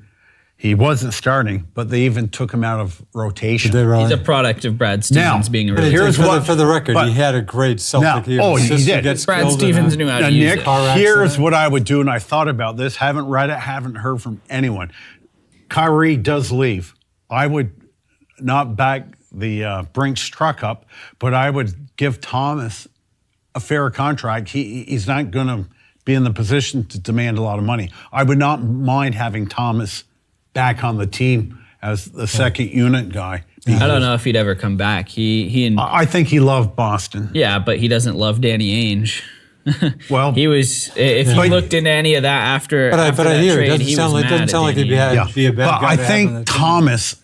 he wasn't starting, but they even took him out of rotation. He's a product of Brad Stevens being a But really here's what- for the record, but- he had a great Celtic year. Oh, he His sister did. gets Brad killed in Stevens a- knew how to Now, use Nick, it. car here's accident. what I would do, and I thought about this. Haven't read it, haven't heard from anyone. Kyrie does leave. I would not back the Brinks truck up, but I would give Thomas a fair contract. He's not going to be in the position to demand a lot of money. I would not mind having Thomas back on the team as the second unit guy. I don't know if he'd ever come back. He and I think he loved Boston. yeah, but he doesn't love Danny Ainge. Well, He was. If you looked into any of that after, But after I that hear it trade, doesn't he sound was like mad at he'd be, Danny be a bad but guy. I to have on the think team. Thomas.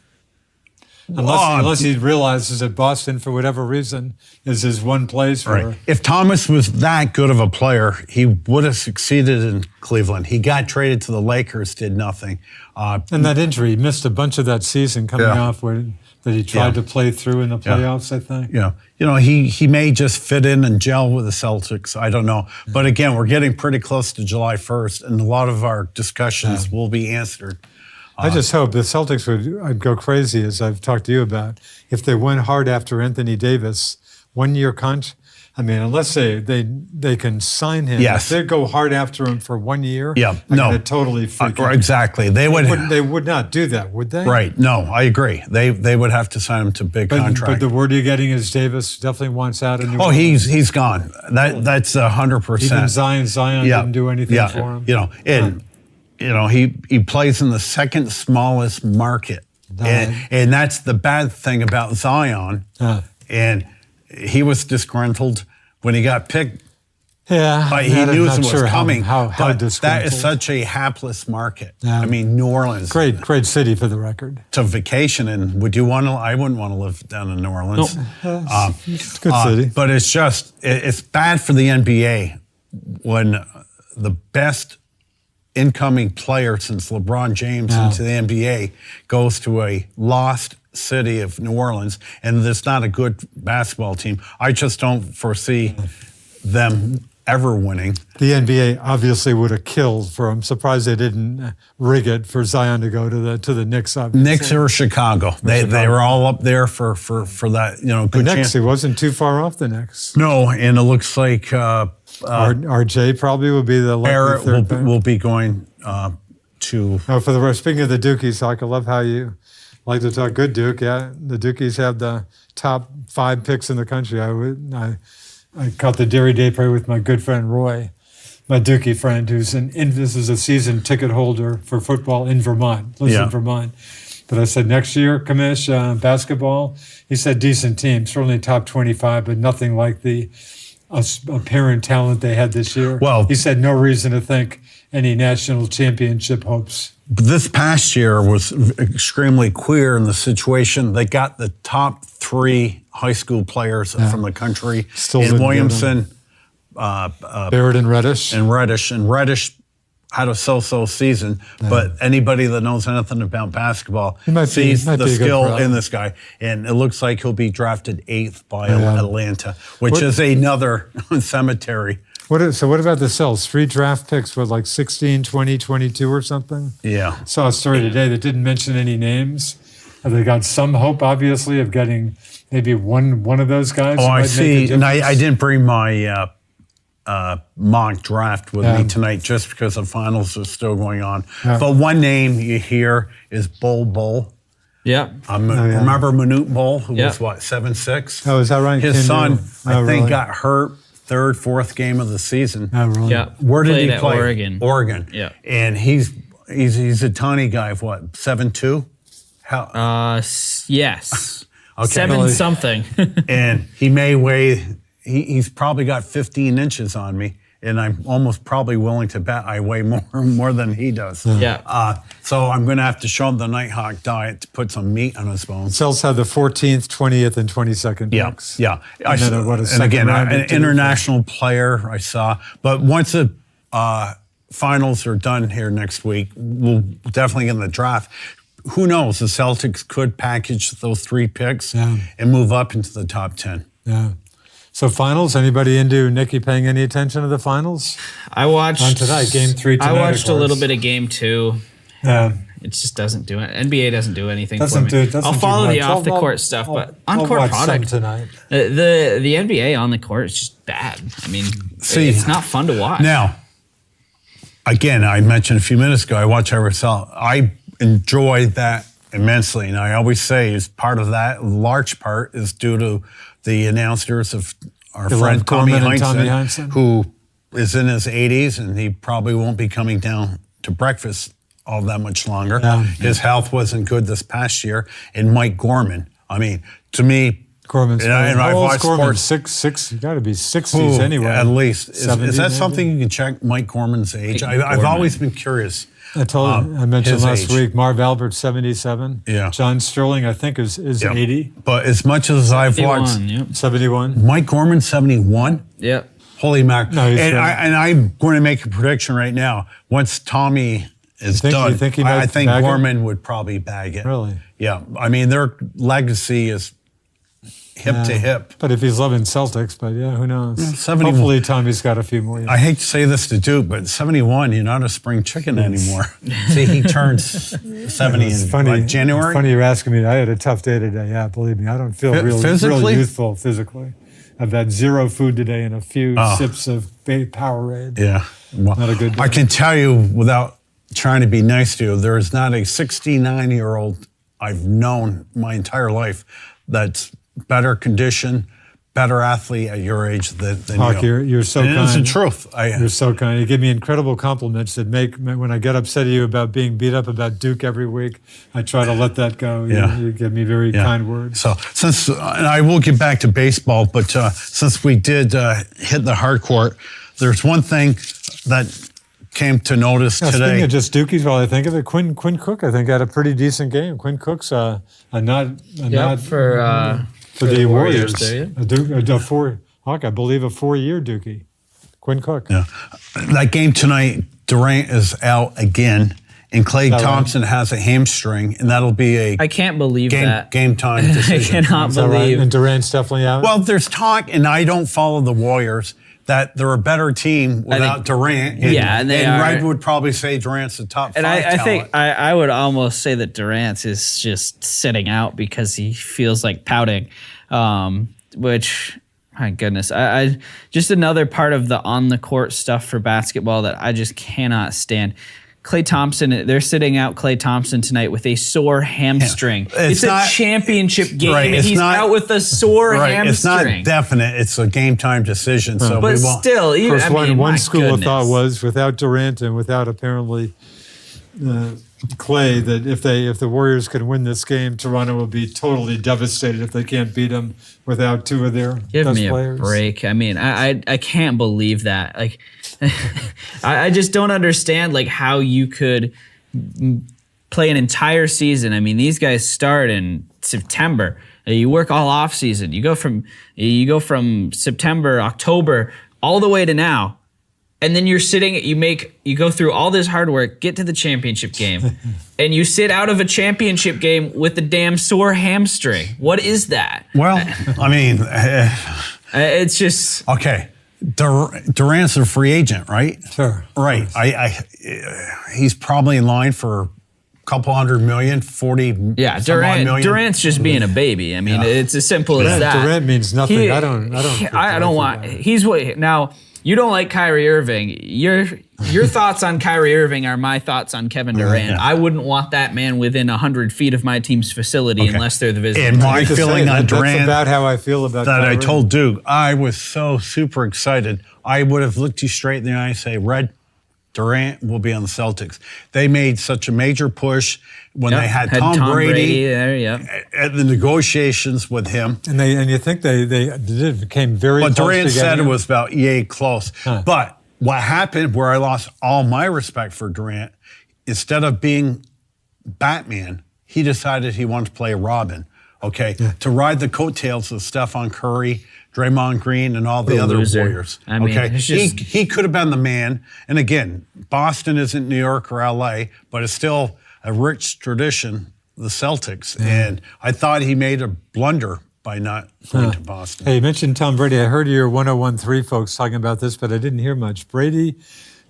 Unless he realizes that Boston, for whatever reason, is his one place. Right. If Thomas was that good of a player, he would have succeeded in Cleveland. He got traded to the Lakers, did nothing. And that injury, he missed a bunch of that season coming off that he tried to play through in the playoffs, I think. Yeah. He may just fit in and gel with the Celtics. I don't know. But again, we're getting pretty close to July 1st, and a lot of our discussions will be answered. I just hope the Celtics would go crazy, as I've talked to you about, if they went hard after Anthony Davis, 1 year contract. I mean, unless they can sign him. Yes. If they go hard after him for 1 year, I'm gonna totally freak out. Exactly. They would not do that, would they? Right. No, I agree. They would have to sign him to a big contract. But the word you're getting is Davis definitely wants out of New Oh, Orleans. he's gone. That's 100%. Even Zion didn't do anything for him. He plays in the second smallest market, and that's the bad thing about Zion. And he was disgruntled when he got picked. Yeah, But he knew it was sure coming. How but that disgruntled. is such a hapless market. Yeah. I mean, New Orleans. Great city for the record. To vacation, and would you want to? I wouldn't want to live down in New Orleans. It's a good city. But it's bad for the NBA when the best incoming player since LeBron James into the NBA goes to a lost city of New Orleans, and there's not a good basketball team. I just don't foresee them ever winning. The NBA obviously would have killed for. I'm surprised they didn't rig it for Zion to go to the Knicks. Obviously. Knicks or Chicago. They were all up there for that. The Good Knicks. chance. He wasn't too far off the Knicks. No, and it looks like RJ probably will be the likely Barrett third pick. will be going to. Oh, for the rest, speaking of the Dukies, I love how you like to talk good Duke. Yeah, the Dukies have the top 5 picks in the country. I caught the Dairy Day parade with my good friend Roy, my Dookie friend, who's this is a season ticket holder for football in Vermont, lives in Vermont. But I said, next year, Commish, basketball, he said decent team, certainly top 25, but nothing like the apparent talent they had this year. Well, he said no reason to think any national championship hopes. This past year was extremely queer in the situation. They got the top 3 high school players from the country in Williamson, Barrett and Reddish. And Reddish had a so-so season, but anybody that knows anything about basketball sees the skill in this guy, and it looks like he'll be drafted 8th by Atlanta, which is another cemetery. So what about the Cells? 3 draft picks with like 16, 20, 22 or something? Yeah. Saw a story today that didn't mention any names. Have they got some hope, obviously, of getting maybe one of those guys? Oh, I see. And I didn't bring my mock draft with me tonight just because the finals are still going on. Yeah. But one name you hear is Bull. Yeah. Remember Manute Bull, who was, 7'6"? Oh, is that right? His son, I think, got hurt 3rd, 4th game of the season. Oh, really? Yeah. Where did he play? Oregon. Yeah. And he's a tiny guy of 7'2"? Yes. Okay. 7 something. And he may weigh, he's probably got 15 inches on me. And I'm almost probably willing to bet I weigh more than he does. Yeah. So I'm going to have to show him the Nighthawk diet to put some meat on his bones. Cells had the 14th, 20th, and 22nd picks. Yeah. And again, an international player I saw. But once the finals are done here next week, we'll definitely get in the draft. Who knows? The Celtics could package those 3 picks and move up into the top 10. Yeah. So finals, anybody into Nikki paying any attention to the finals? I watched on tonight, game 3 tonight. I watched a little bit of game 2. Yeah. It just doesn't do it. NBA doesn't do anything for me. I'll follow the off the court stuff, but on court product tonight. The NBA on the court is just bad. I mean, it's not fun to watch. Now, again, I mentioned a few minutes ago, I watch RSL. I enjoy that immensely, and I always say is part of that, large part, is due to the announcers of our friend Tommy Heinsohn, who is in his 80s, and he probably won't be coming down to breakfast all that much longer. His health wasn't good this past year. And Mike Gorman, I mean, to me, Gorman's I've watched sports. Six, you got to be 60s anyway. At least. Is that something you can check, Mike Gorman's age? I've always been curious. I mentioned last week, Marv Albert, 77. Yeah. John Sterling, I think, is 80. But as much as I've watched... 71. Mike Gorman, 71? Yeah. Holy mackerel. No, and I'm going to make a prediction right now. Once Tommy is done, I think Gorman would probably bag it. Really? Yeah. I mean, their legacy is hip to hip. But if he's loving Celtics, but who knows? 71. Hopefully Tommy's got a few more years. I hate to say this to Duke, but 71, you're not a spring chicken anymore. See, he turns 70 in January. It's funny you're asking me. I had a tough day today. Yeah, believe me. I don't feel real youthful physically. I've had 0 food today and a few sips of Powerade. Yeah. Well, not a good day. I can tell you without trying to be nice to you, there is not a 69-year-old I've known my entire life that's better condition, better athlete at your age than Hawk, you. You're so kind. It's the truth. You're so kind. You give me incredible compliments that make, when I get upset at you about being beat up about Duke every week, I try to let that go. You give me very kind words. So and I will get back to baseball, but since we did hit the hard court, there's one thing that came to notice today. Speaking of just Dukies, while I think of it, Quinn Cook, I think, had a pretty decent game. Quinn Cook's a nod for the Warriors. I believe a 4-year Dookie. Quinn Cook. Yeah. That game tonight, Durant is out again, and Klay Thompson has a hamstring, and that'll be I can't believe that. Game time decision. I cannot believe. Right? And Durant's definitely out? Well, there's talk, and I don't follow the Warriors, that they're a better team without Durant. And Red would probably say Durant's the top 5 talent. I think I would almost say that Durant is just sitting out because he feels like pouting, which, my goodness, I just another part of the on-the-court stuff for basketball that I just cannot stand. Klay Thompson, they're sitting out Klay Thompson tonight with a sore hamstring. It's a championship game, right, and he's out with a sore hamstring. It's not definite. It's a game time decision. So but we won't. still, Of course, one school of thought goodness. was without Durant and without apparently Clay, that if the Warriors could win this game, Toronto will be totally devastated if they can't beat them without two of their best players. A break. I mean, I can't believe that. Like, I just don't understand like how you could play an entire season. I mean, these guys start in September. You work all off season. You go from September, October, all the way to now. And then you're sitting, you go through all this hard work, get to the championship game, and you sit out of a championship game with a damn sore hamstring. What is that? Well, I mean, it's just okay. Durant's a free agent, right? Sure. Right. He's probably in line for a couple $100 million, 40. yeah. some odd million. Durant's just being a baby. I mean, it's as simple as that. Durant means nothing. I don't want. Now. You don't like Kyrie Irving. Your thoughts on Kyrie Irving are my thoughts on Kevin Durant. Yeah. I wouldn't want that man within 100 feet of my team's facility unless they're the visitor. And my feeling on Durant, that's about how I feel about that Kyrie. I told Duke, I was so super excited. I would have looked you straight in the eye and say, Red, Durant will be on the Celtics. They made such a major push when they had Tom Brady there, at the negotiations with him. And you think they became very But close Durant said together? it was about yay close. Huh. But what happened where I lost all my respect for Durant, instead of being Batman, he decided he wanted to play Robin, to ride the coattails of Stephon Curry, Draymond Green, and all the other loser. Warriors. I mean, it's just- he could have been the man. And again, Boston isn't New York or LA, but it's still a rich tradition, the Celtics. And I thought he made a blunder by not going to Boston. Hey, you mentioned Tom Brady. I heard your 101.3 folks talking about this, but I didn't hear much. Brady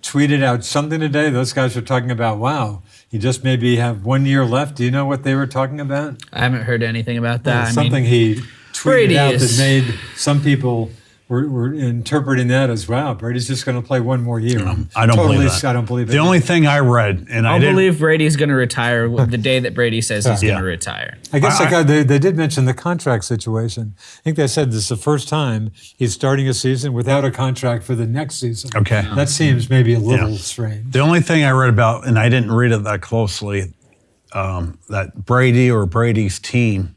tweeted out something today. Those guys were talking about, wow, he just maybe have 1 year left. Do you know what they were talking about? I haven't heard anything about that. Something he tweeted Brady out is- that made some people were interpreting that as, wow, Brady's just going to play one more year. I don't believe that. I don't believe it. The only thing I read, and I I'll didn't believe Brady's going to retire the day that Brady says he's going to retire. I guess they did mention the contract situation. I think they said this is the first time he's starting a season without a contract for the next season. Okay. That seems maybe a little strange. The only thing I read about, and I didn't read it that closely, that Brady or Brady's team,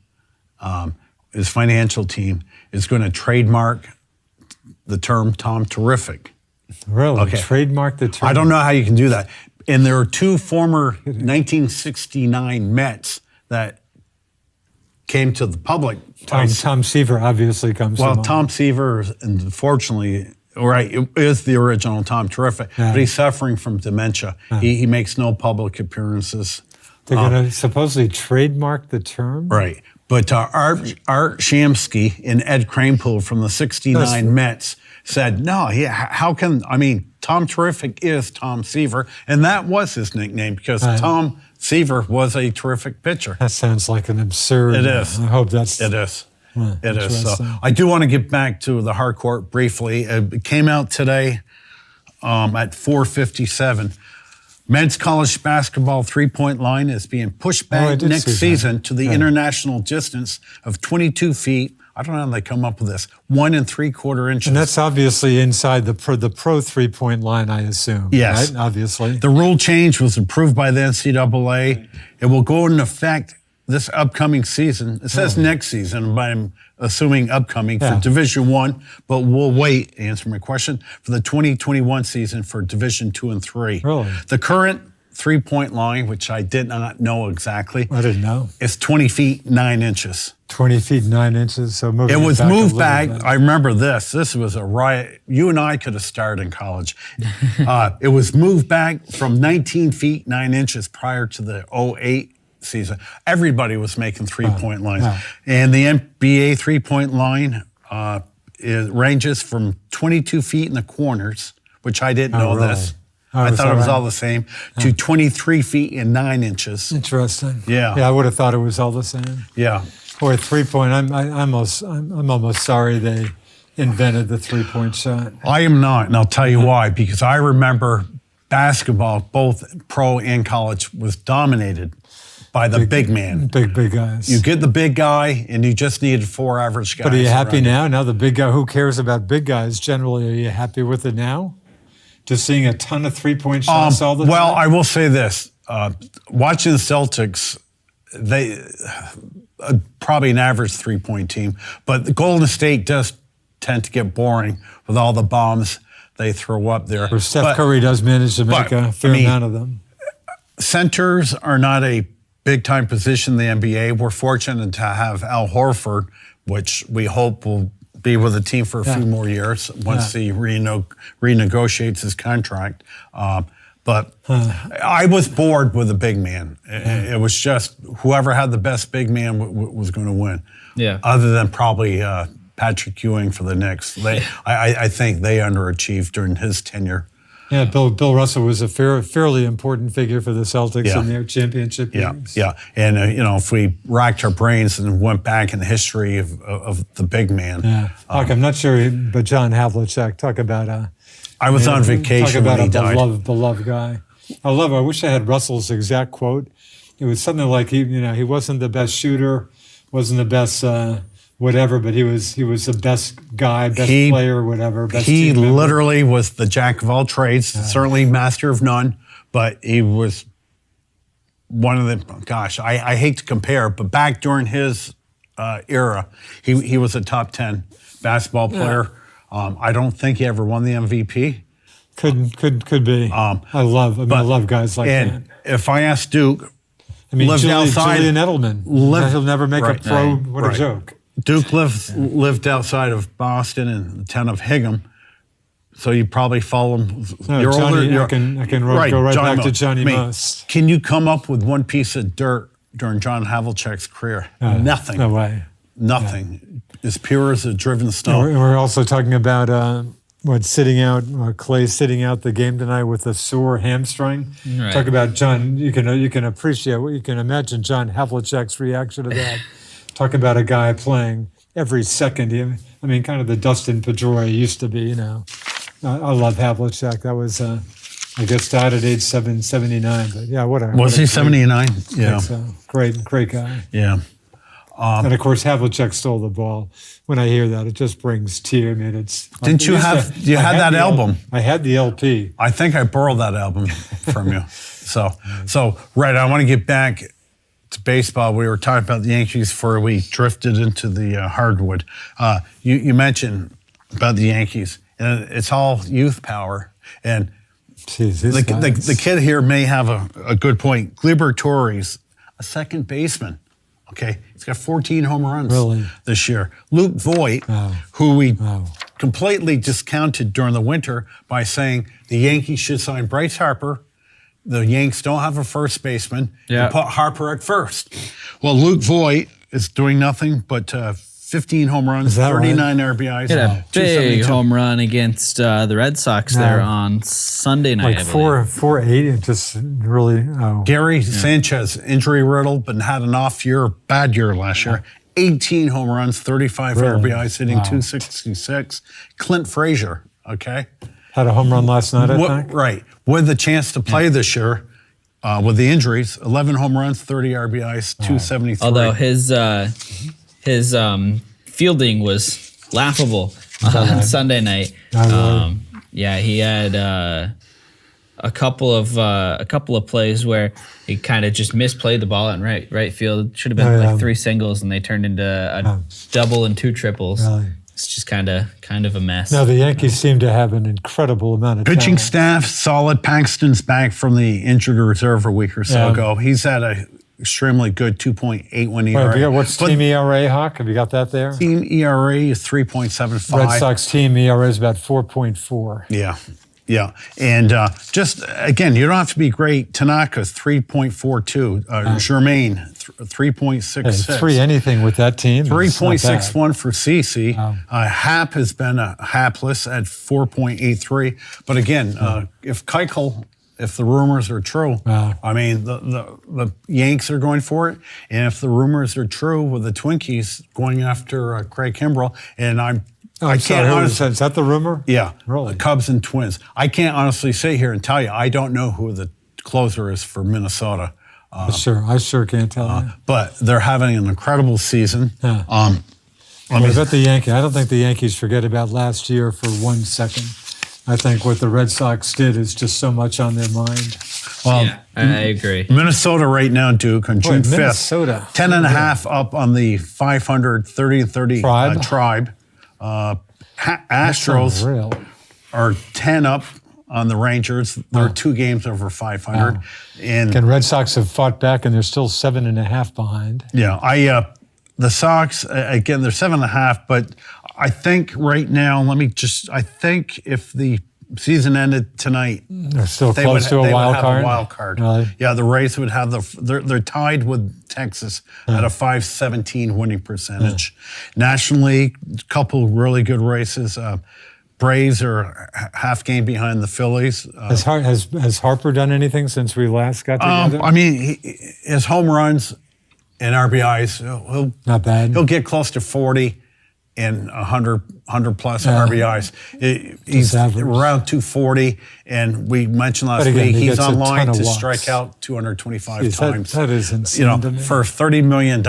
his financial team, is going to trademark the term Tom Terrific. Really? Okay. Trademark the term? I don't know how you can do that. And there are two former 1969 Mets that came to the public. Tom Seaver obviously comes to mind. Tom Seaver, unfortunately, is the original Tom Terrific, but he's suffering from dementia. He makes no public appearances. They're going to supposedly trademark the term? Right. But Art Shamsky and Ed Kranepool from the 69 Mets said, no, how can, Tom Terrific is Tom Seaver, and that was his nickname because Tom Seaver was a terrific pitcher. That sounds like an absurd. It is. I hope that's. It is. It is. So I do want to get back to the hard court briefly. It came out today at 4:57. Men's college basketball three-point line is being pushed back next season to the international distance of 22 feet. I don't know how they come up with this. 1 3/4 inches. And that's obviously inside the pro three-point line, I assume. Yes. Right? Obviously. The rule change was approved by the NCAA. It will go into effect this upcoming season. It says next season, but I'm assuming upcoming for Division I, but we'll wait, to answer my question, for the 2021 season for Division II and III. Really? The current three-point line, which I did not know exactly, I didn't know. is 20 feet 9 inches. 20 feet 9 inches. So moving It was back moved a back. little bit. I remember this. This was a riot. You and I could have started in college. It was moved back from 19 feet 9 inches prior to the 08 season. Everybody was making three-point lines. And the NBA three-point line ranges from 22 feet in the corners, which I didn't know this. I thought it was all the same, to 23 feet and 9 inches. Interesting. Yeah. Yeah, I would have thought it was all the same. Yeah. Boy, three-point, I'm almost sorry they invented the three-point shot. I am not, and I'll tell you why. Because I remember basketball, both pro and college, was dominated by the big man. Big guys. You get the big guy, and you just needed 4 average guys. But are you happy around now? Now the big guy, who cares about big guys generally? Are you happy with it now? Just seeing a ton of 3-point shots all the time? Well, I will say this. Watching the Celtics, they probably an average 3-point team, but the Golden State does tend to get boring with all the bombs they throw up there. Where Steph Curry does manage to make a fair amount of them. Centers are not a big-time position in the NBA. We're fortunate to have Al Horford, which we hope will be with the team for a few more years once he renegotiates his contract. But I was bored with the big man. It was just whoever had the best big man was going to win. Yeah. Other than probably Patrick Ewing for the Knicks. I think they underachieved during his tenure. Yeah, Bill Russell was a fairly important figure for the Celtics in their championship years. Yeah. And, if we racked our brains and went back in the history of the big man. I'm not sure, but John Havlicek, talk about I was on vacation talk about when he died. beloved guy. I wish I had Russell's exact quote. It was something like he wasn't the best shooter, wasn't the best whatever, but he was the best guy, best player, whatever. Best he team member. literally was the jack of all trades, certainly master of none, but he was one of the, gosh, I hate to compare, but back during his era, he was a top 10 basketball player. I don't think he ever won the MVP. Could be. I love guys like that. And if I ask Duke, Julian outside, Edelman, he'll never make a pro. What a joke. Duke lived outside of Boston and the town of Hingham, so you probably follow him. You're Johnny, older. I can go right back to Johnny Most. Can you come up with one piece of dirt during John Havlicek's career? Nothing. No way. Nothing. As pure as a driven stone. And we're also talking about Clay sitting out the game tonight with a sore hamstring. Right. Talk about John. You can appreciate what you can imagine John Havlicek's reaction to that. Talk about a guy playing every second. Kind of the Dustin Pedroia used to be. I love Havlicek. That was I guess died at age 79. But yeah, whatever. Was he 79? Yeah. So. Great guy. Yeah. And of course, Havlicek stole the ball. When I hear that, it just brings tears. Didn't you have? You had that album? I had the LP. I think I borrowed that album from you. So right. I want to get back to baseball. We were talking about the Yankees before we drifted into the hardwood. You mentioned about the Yankees, and it's all youth power. And the kid here may have a good point. Gleyber Torres, a second baseman. Okay, he's got 14 home runs this year. Luke Voigt, who we completely discounted during the winter by saying the Yankees should sign Bryce Harper. The Yanks don't have a first baseman. And put Harper at first. Well, Luke Voigt is doing nothing but 15 home runs, 39 RBIs. Hit a big home run against the Red Sox there on Sunday night. Like 4-8, just really. Gary Sanchez, injury riddled, but had an bad year last year. 18 home runs, 35 RBIs, hitting 266. Clint Frazier, okay? Had a home run last night, I think. Right. With the chance to play this year, with the injuries, 11 home runs, 30 RBIs, 273. Although his fielding was laughable on Sunday night. He had a couple of plays where he kind of just misplayed the ball in right field. Should have been 3 singles, and they turned into a double and 2 triples. It's just kind of a mess. Now the Yankees seem to have an incredible amount of pitching talent. staff solid. Paxton's back from the injured reserve a week or so ago. He's had a extremely good 2.81 ERA. What's team ERA, Hawk? Have you got that there? Team ERA is 3.75. Red Sox team ERA is about 4.4. Yeah. And just, again, you don't have to be great. Tanaka's 3.42. Jermaine, 3.66. Anything with that team. 3.61 for CC. Hap has been hapless at 4.83. But again, if Keuchel, if the rumors are true, the Yanks are going for it. And if the rumors are true with the Twinkies going after Craig Kimbrell, and I'm I can't honestly. Is that the rumor? Yeah, Really? the Cubs and Twins. I can't honestly sit here and tell you. I don't know who the closer is for Minnesota. I sure can't tell you. But they're having an incredible season. Yeah. What about the Yankees? I don't think the Yankees forget about last year for 1 second. I think what the Red Sox did is just so much on their mind. Well, Yeah, I agree. Minnesota right now, Duke, on June 5th. Minnesota. 10.5 up on the 500, 30-30 tribe. Astros Unreal. are 10 up on the Rangers. They're 2 games over 500. Wow. And And Red Sox have fought back, and they're still 7.5 behind. yeah, the Sox, again, they're 7.5, but I think right now, I think if the season ended tonight, They're still they close to a would wild have card. a wild card. Really? Yeah, the Rays would have they're tied with Texas at a .517 winning percentage. Nationally, a couple really good races. Braves are half game behind the Phillies. Has Harper done anything since we last got together? I mean, his home runs and RBIs, Not bad. he'll get close to 40 and 100 plus RBIs. He's average. around 240, and we mentioned last But again, week he he's gets on a line ton of to walks. strike out 225 Jeez, times. that is insane to me. For $30 million,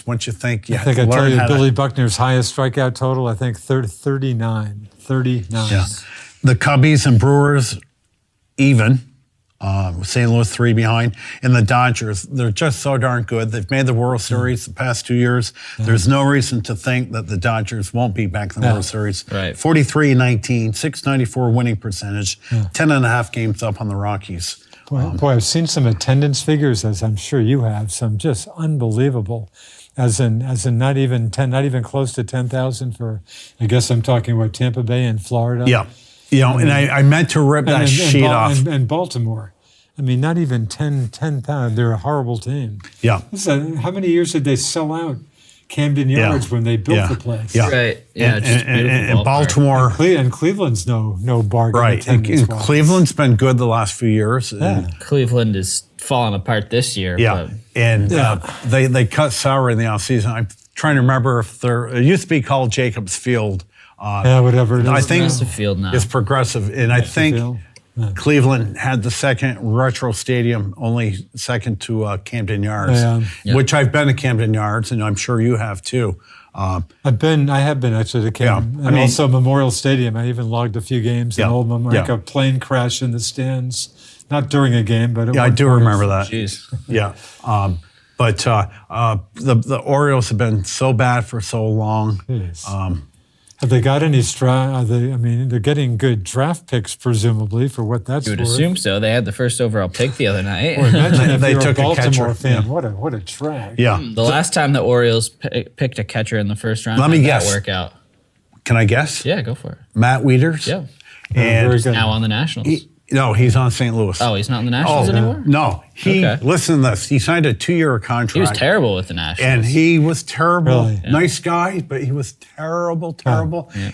once you think you I have think to I tell learn you, how Billy to... Buckner's highest strikeout total, I think 39. 39. Yeah. The Cubbies and Brewers, even. St. Louis 3 behind. And the Dodgers, they're just so darn good. They've made the World Series the past 2 years. There's no reason to think that the Dodgers won't be back in the World Series. Right. 43-19, 694 winning percentage, 10.5 games up on the Rockies. Boy, I've seen some attendance figures, as I'm sure you have, some just unbelievable. As in not even close to 10,000 for, I guess I'm talking about Tampa Bay and Florida. Yeah. And I meant to rip that sheet off. And Baltimore. I mean, not even 10,000. They're a horrible team. Yeah. How many years did they sell out Camden Yards when they built the place? Yeah. Right. Yeah. It's just beautiful And ballpark. Baltimore. And Cleveland's no bargain. Right. And attendance-wise. Cleveland's been good the last few years. Yeah. Cleveland is falling apart this year. Yeah, and they cut salary in the offseason. I'm trying to remember if it used to be called Jacobs Field. Whatever it is. I think Progressive Field now. it's Progressive, and I think Field. Cleveland had the second retro stadium, only second to Camden Yards, Yeah. which I've been to Camden Yards, and I'm sure you have too. I have been actually to Camden, I and mean- also Memorial Stadium. I even logged a few games. An old like Yeah. a plane crash in the stands, not during a game, but I do remember that. Jeez. Yeah. But the Orioles have been so bad for so long. Have they got any they're getting good draft picks, presumably, for what that's You would worth. assume so. They had the first overall pick the other night. Boy, imagine if They you're took a a Baltimore catcher. fan. Yeah. What a drag. Yeah. The last time the Orioles picked a catcher in the first round, Let me how'd guess. that work out? Can I guess? Yeah, go for it. Matt Wieters? Yeah. And very good. Now on the Nationals. No, he's on St. Louis. Oh, he's not in the Nationals anymore? No, Okay. listen to this. He signed a 2-year contract. He was terrible with the Nationals. And he was terrible. Really? Nice guy, but he was terrible.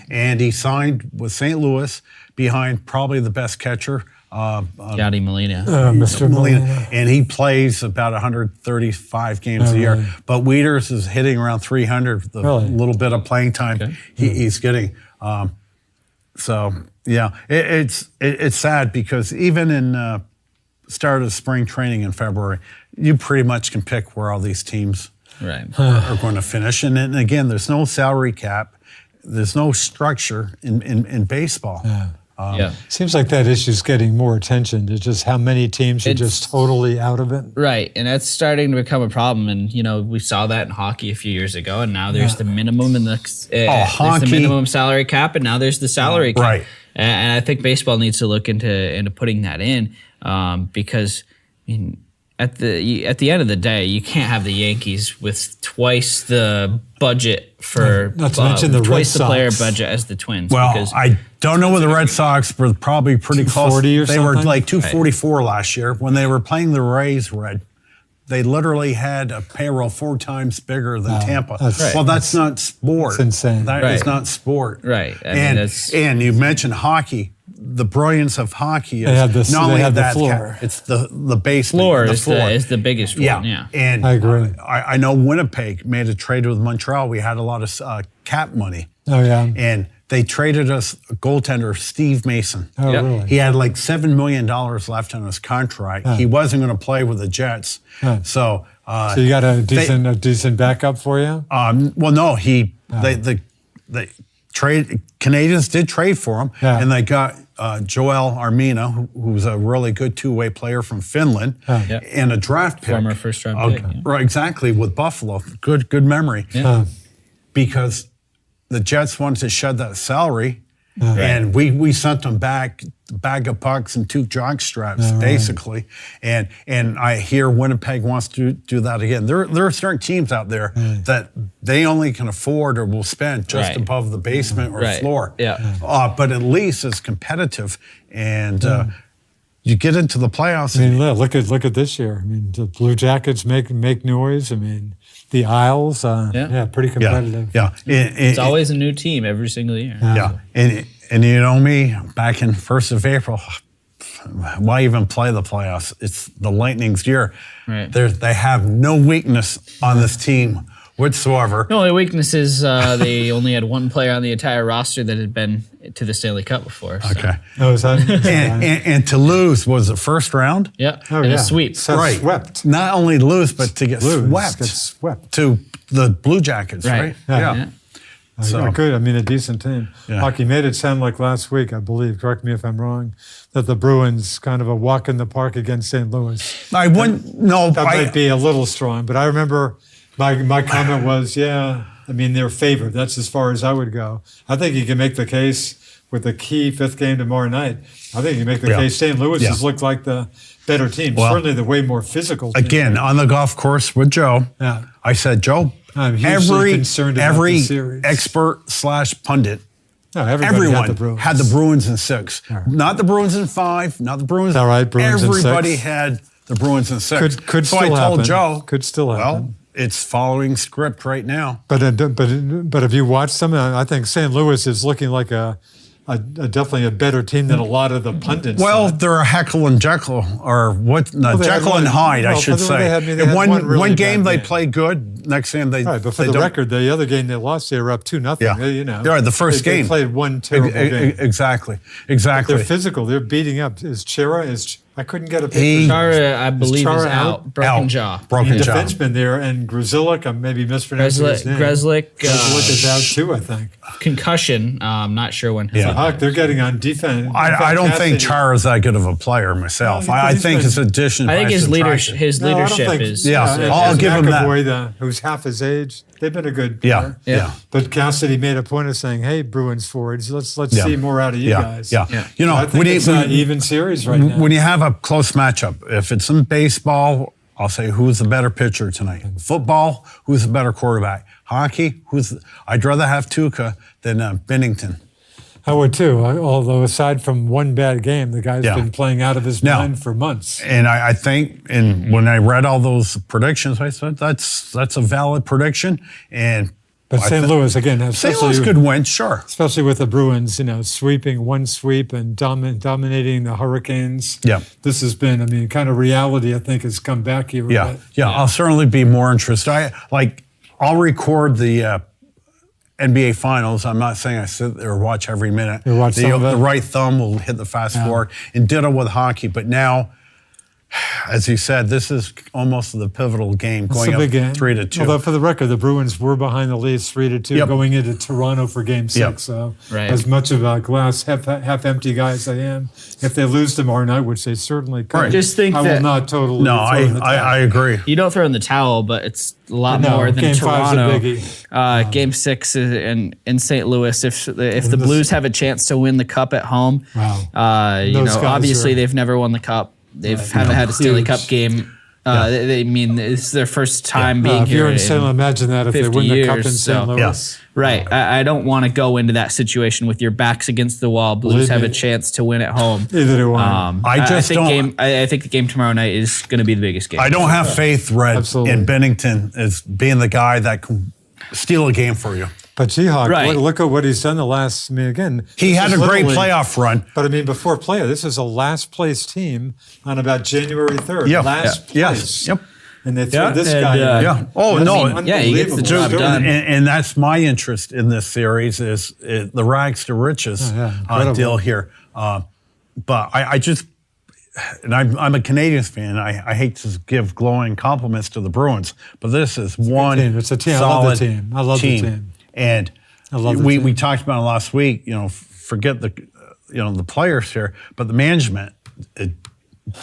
And he signed with St. Louis behind probably the best catcher, Yadi Molina. Mr. Molina. And he plays about 135 games a year. really? But Wieters is hitting around 300 with a Really? little bit of playing time Okay. he's getting. So, yeah, it's sad because even in start of spring training in February, you pretty much can pick where all these teams Right. are going to finish. And then again, there's no salary cap. There's no structure in baseball. Yeah. Seems like that issue's getting more attention to just how many teams are just totally out of it. Right, and that's starting to become a problem. And we saw that in hockey a few years ago, and now there's the minimum in there's the hockey. minimum salary cap, and now there's the salary cap. Right. And I think baseball needs to look into putting that in because I mean, at the end of the day, you can't have the Yankees with twice the budget for Not to mention the Red twice the player Sox. budget as the Twins. Well, because I don't know where the Red Sox were probably pretty close. 240 or They were something? like 244 last year. When they were playing the Rays, Red, they literally had a payroll 4 times bigger than Tampa. that's right. Well, that's not sport. That's insane. That is Right. not sport. Right. I mean, And that's- and you mentioned hockey. The brilliance of hockey is They have not only the that floor. it's the basement. floor the is floor. is the biggest one. Yeah. And I agree. I know Winnipeg made a trade with Montreal. We had a lot of cap money. Oh, yeah. And they traded us a goaltender, Steve Mason. Oh, Yep. really? He had like $7 million left on his contract. He wasn't going to play with the Jets. So you got a decent backup for you? well, no, the Canadians did trade for him, and they got Joel Armina, who's a really good two-way player from Finland, and a draft pick. Former first-round pick. Right, exactly, with Buffalo. Good memory. Because the Jets wanted to shed that salary, and we sent them back a bag of pucks and 2 jock straps, basically. And I hear Winnipeg wants to do that again. There are certain teams out there that they only can afford or will spend just above the basement or floor. But at least it's competitive, and you get into the playoffs. I mean, look at this year. I mean, the Blue Jackets make noise. I mean, the Isles, pretty competitive. It's always a new team every single year. And you know me, back in 1st of April, why even play the playoffs? It's the Lightning's year. Right. They have no weakness on this team whatsoever. The only weakness is they only had one player on the entire roster that had been to the Stanley Cup before. So. Okay. Oh, is that? And to lose was the first round? Yeah. Oh, and a sweep. Swept. Not only lose, but to get Get swept swept. to the Blue Jackets, right? Yeah. So good. I mean, a decent team. Yeah. Hockey made it sound like last week, I believe, correct me if I'm wrong, that the Bruins kind of a walk in the park against St. Louis. I wouldn't, no. That might be a little strong, but I remember my comment was, I mean, they're favored. That's as far as I would go. I think you can make the case with the key 5th game tomorrow night. I think you can make the case St. Louis has looked like the better team. Well, certainly the way more physical team. Again, on the golf course with Joe, I said, Joe, I'm hugely concerned about every the series. expert/pundit, everyone had the Bruins in 6. Not the Bruins in 5, not the Bruins. All right, Bruins in 6. Everybody had the Bruins in 6. Could so still I told happen. Joe, Could still happen. Well, it's following script right now. But if you watch them, I think St. Louis is looking like a definitely a better team than a lot of the pundits. Well, they're a Heckle and Jekyll, or what? No, Jekyll and Hyde, I should say. One game they played good. Next game they right. But for the record, the other game they lost, they were up 2-0. Yeah, right. The first game they played one terrible game. Exactly. But they're physical. They're beating up. I couldn't get a picture. Chara, I believe, is out. Broken jaw. Broken jaw. Defenseman there, and Grzelcyk, I'm maybe mispronouncing his name. Grzelcyk is out too, I think. Concussion. I'm not sure when. They're getting on defense. I don't think Chara's that good of a player myself. I think his addition. I think his leadership is. I'll give him that. McAvoy, who's half his age, they've been a good player. Yeah. But Cassidy made a point of saying, "Hey, Bruins forwards, let's see more out of you guys." Yeah. You know, I think it's an even series right now. When you have a close matchup, if it's in baseball, I'll say who's the better pitcher tonight. Football, who's the better quarterback. Hockey, I'd rather have Tuukka than Bennington. I would too. Although aside from one bad game, the guy's been playing out of his mind for months. And I think, and when I read all those predictions, I said that's a valid prediction. But St. Louis again, St. Louis could win, sure. Especially with the Bruins, sweeping one sweep and dominating the Hurricanes. Yeah, this has been, kind of reality. I think has come back here. Yeah. I'll certainly be more interested. I'll record the NBA Finals. I'm not saying I sit there and watch every minute. The right thumb will hit the fast forward, and ditto with hockey. But now, as you said, this is almost the pivotal game, going up 3-2. Although for the record, the Bruins were behind the Leafs 3-2 going into Toronto for Game 6. So as much of a glass half empty guy as I am, if they lose tomorrow night, which they certainly could, I will not totally. No, I agree. You don't throw in the towel, but it's a lot more than Game Toronto. 5's a biggie. Game 6 in St. Louis. If the Blues have a chance to win the Cup at home, obviously they've never won the Cup. They haven't had a Stanley Cup game. It's their first time being here. If you're in St. Louis, imagine that if they win the Cup in St. Louis. Right. I don't want to go into that situation with your backs against the wall. Blues have a chance to win at home. Neither do I. I think the game tomorrow night is going to be the biggest game. I don't have faith, Red, in Bennington as being the guy that can steal a game for you. But Jihawk, look at what he's done the last. He had a great playoff run. But before playoff, this is a last place team on about January 3rd. Last place. Yes. Yep. and they throw this and, guy in. Yeah. Oh, That's no. an Yeah, he gets the unbelievable job story. done. And that's my interest in this series is the rags to riches incredible. deal here. But I just, and I'm a Canadians fan. I hate to give glowing compliments to the Bruins, but this is one team. It's a team. I love the team. I love the team. And I love the we team. talked about it last week. Forget the players here, but the management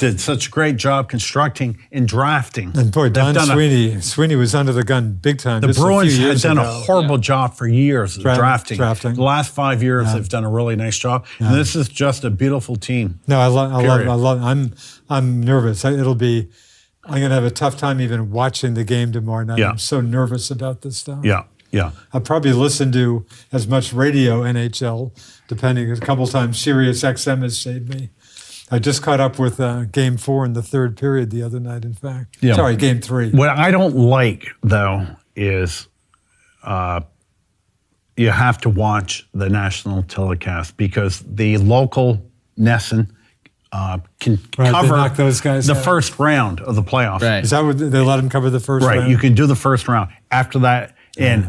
did such a great job constructing and drafting. And boy, They've Don done Sweeney was under the gun big time. the just Bruins a few have years done a ago. horrible job for years of drafting. drafting. The last 5 years, they've done a really nice job. And this is just a beautiful team. No, I love. Period. I'm nervous. I'm going to have a tough time even watching the game tomorrow night. Yeah. I'm so nervous about this stuff. Yeah. I'll probably listen to as much radio NHL, depending. A couple times, Sirius XM has saved me. I just caught up with Game 4 in the third period the other night. In fact, Yeah. sorry, Game 3. What I don't like, though, is you have to watch the national telecast because the local Nesson can Right, they cover knock those guys the out. first round of the playoffs. Right. Is that what they let him cover the first Right. round? You can do the first round. After that, and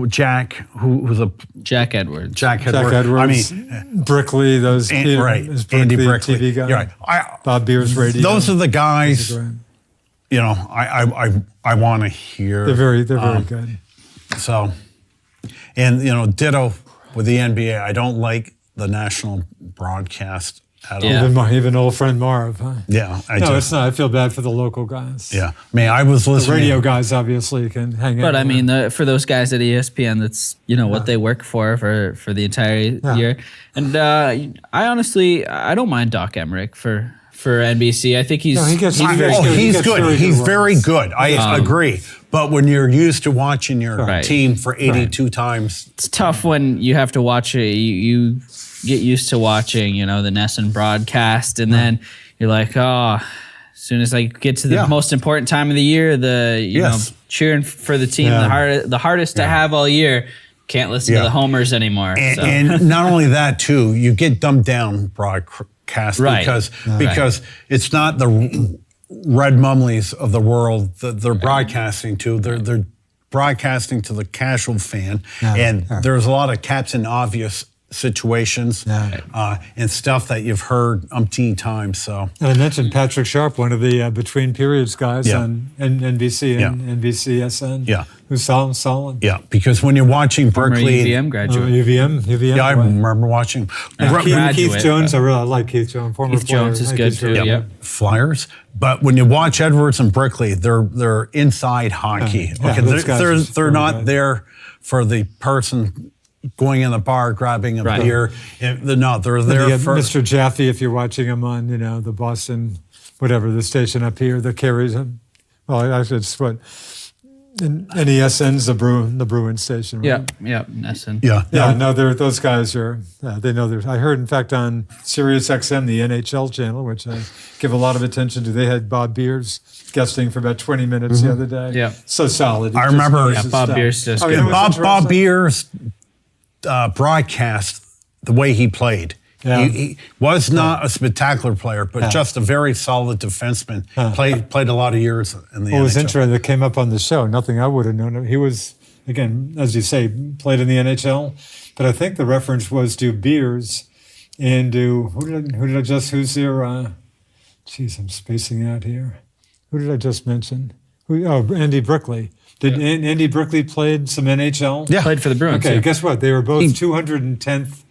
Jack, who's a Jack Edwards. Jack Jack Edwards. Edwards, I mean, Brickley, those right. is Andy Brickley, Brickley. TV guy. You're right. Bob Beers radio. Those are the guys. Those are great. I want to hear. They're very good. So, and ditto with the NBA. I don't like the national broadcast at Yeah. all. Even old friend Marv. Huh? Yeah, No, it's not. I feel bad for the local guys. Yeah, I mean, I was The listening. radio guys obviously can hang out. But I mean, for those guys at ESPN, that's what they work for the entire year. And I honestly, I don't mind Doc Emmerich for NBC. I think he's No, he gets- he's he very gets- good. He's gets good. very He's good very ones. good. I agree. But when you're used to watching your Right. team for 82 times, It's tough when you have to watch it. You get used to watching, the Nesson broadcast, and then you're like, oh, as soon as I get to the Yeah. most important time of the year, Yes. cheering for the team, Yeah. the hardest to have all year, can't listen Yeah. to the homers anymore. and, so. and not only that too, you get dumbed down broadcast Right. because it's not the Red Mumleys of the world that they're broadcasting to. They're broadcasting to the casual fan, and there's a lot of captain obvious situations and stuff that you've heard umpteen times. So And I mentioned Patrick Sharp, one of the between periods guys Yeah. on NBC and Yeah. NBCSN. Yeah. Who's solid. yeah, because when you're watching Former Berkeley, UVM graduate. UVM. yeah, I right. remember watching Keith graduate, Jones. I really like Keith Jones. Former Keith Jones player. is I good think too. he's really Yep. Flyers. But when you watch Edwards and Brickley, they're inside hockey. Yeah, Okay, those guys are they're very not good. there for the person going in the bar grabbing a Right. beer. They're not. They're You there get for Mr. Jaffe, if you're watching him on, the Boston, whatever, the station up here that carries him. Well, actually, it's what, NESN's the Bruin station, right? Yeah, Nesson. yeah. Yeah, no, those guys are, they know I heard, in fact, on Sirius XM, the NHL channel, which I give a lot of attention to, they had Bob Beers guesting for about 20 minutes the other day. Yeah. So solid. He I just remember- knows Yeah, his Bob stuff. Beers does Oh, good. you know what's Bob interesting? Beers broadcast the way he played. Yeah. He was not a spectacular player, but just a very solid defenseman. Played a lot of years in the What was NHL. interesting that came up on the show, nothing I would have known. He was, again, as you say, played in the NHL, but I think the reference was to Beers and to, who's their, geez, I'm spacing out here. Who did I just mention? Andy Brickley. Did Andy Brickley played some NHL? Yeah. Played for the Bruins. Okay, yeah. guess what? They were both 210th.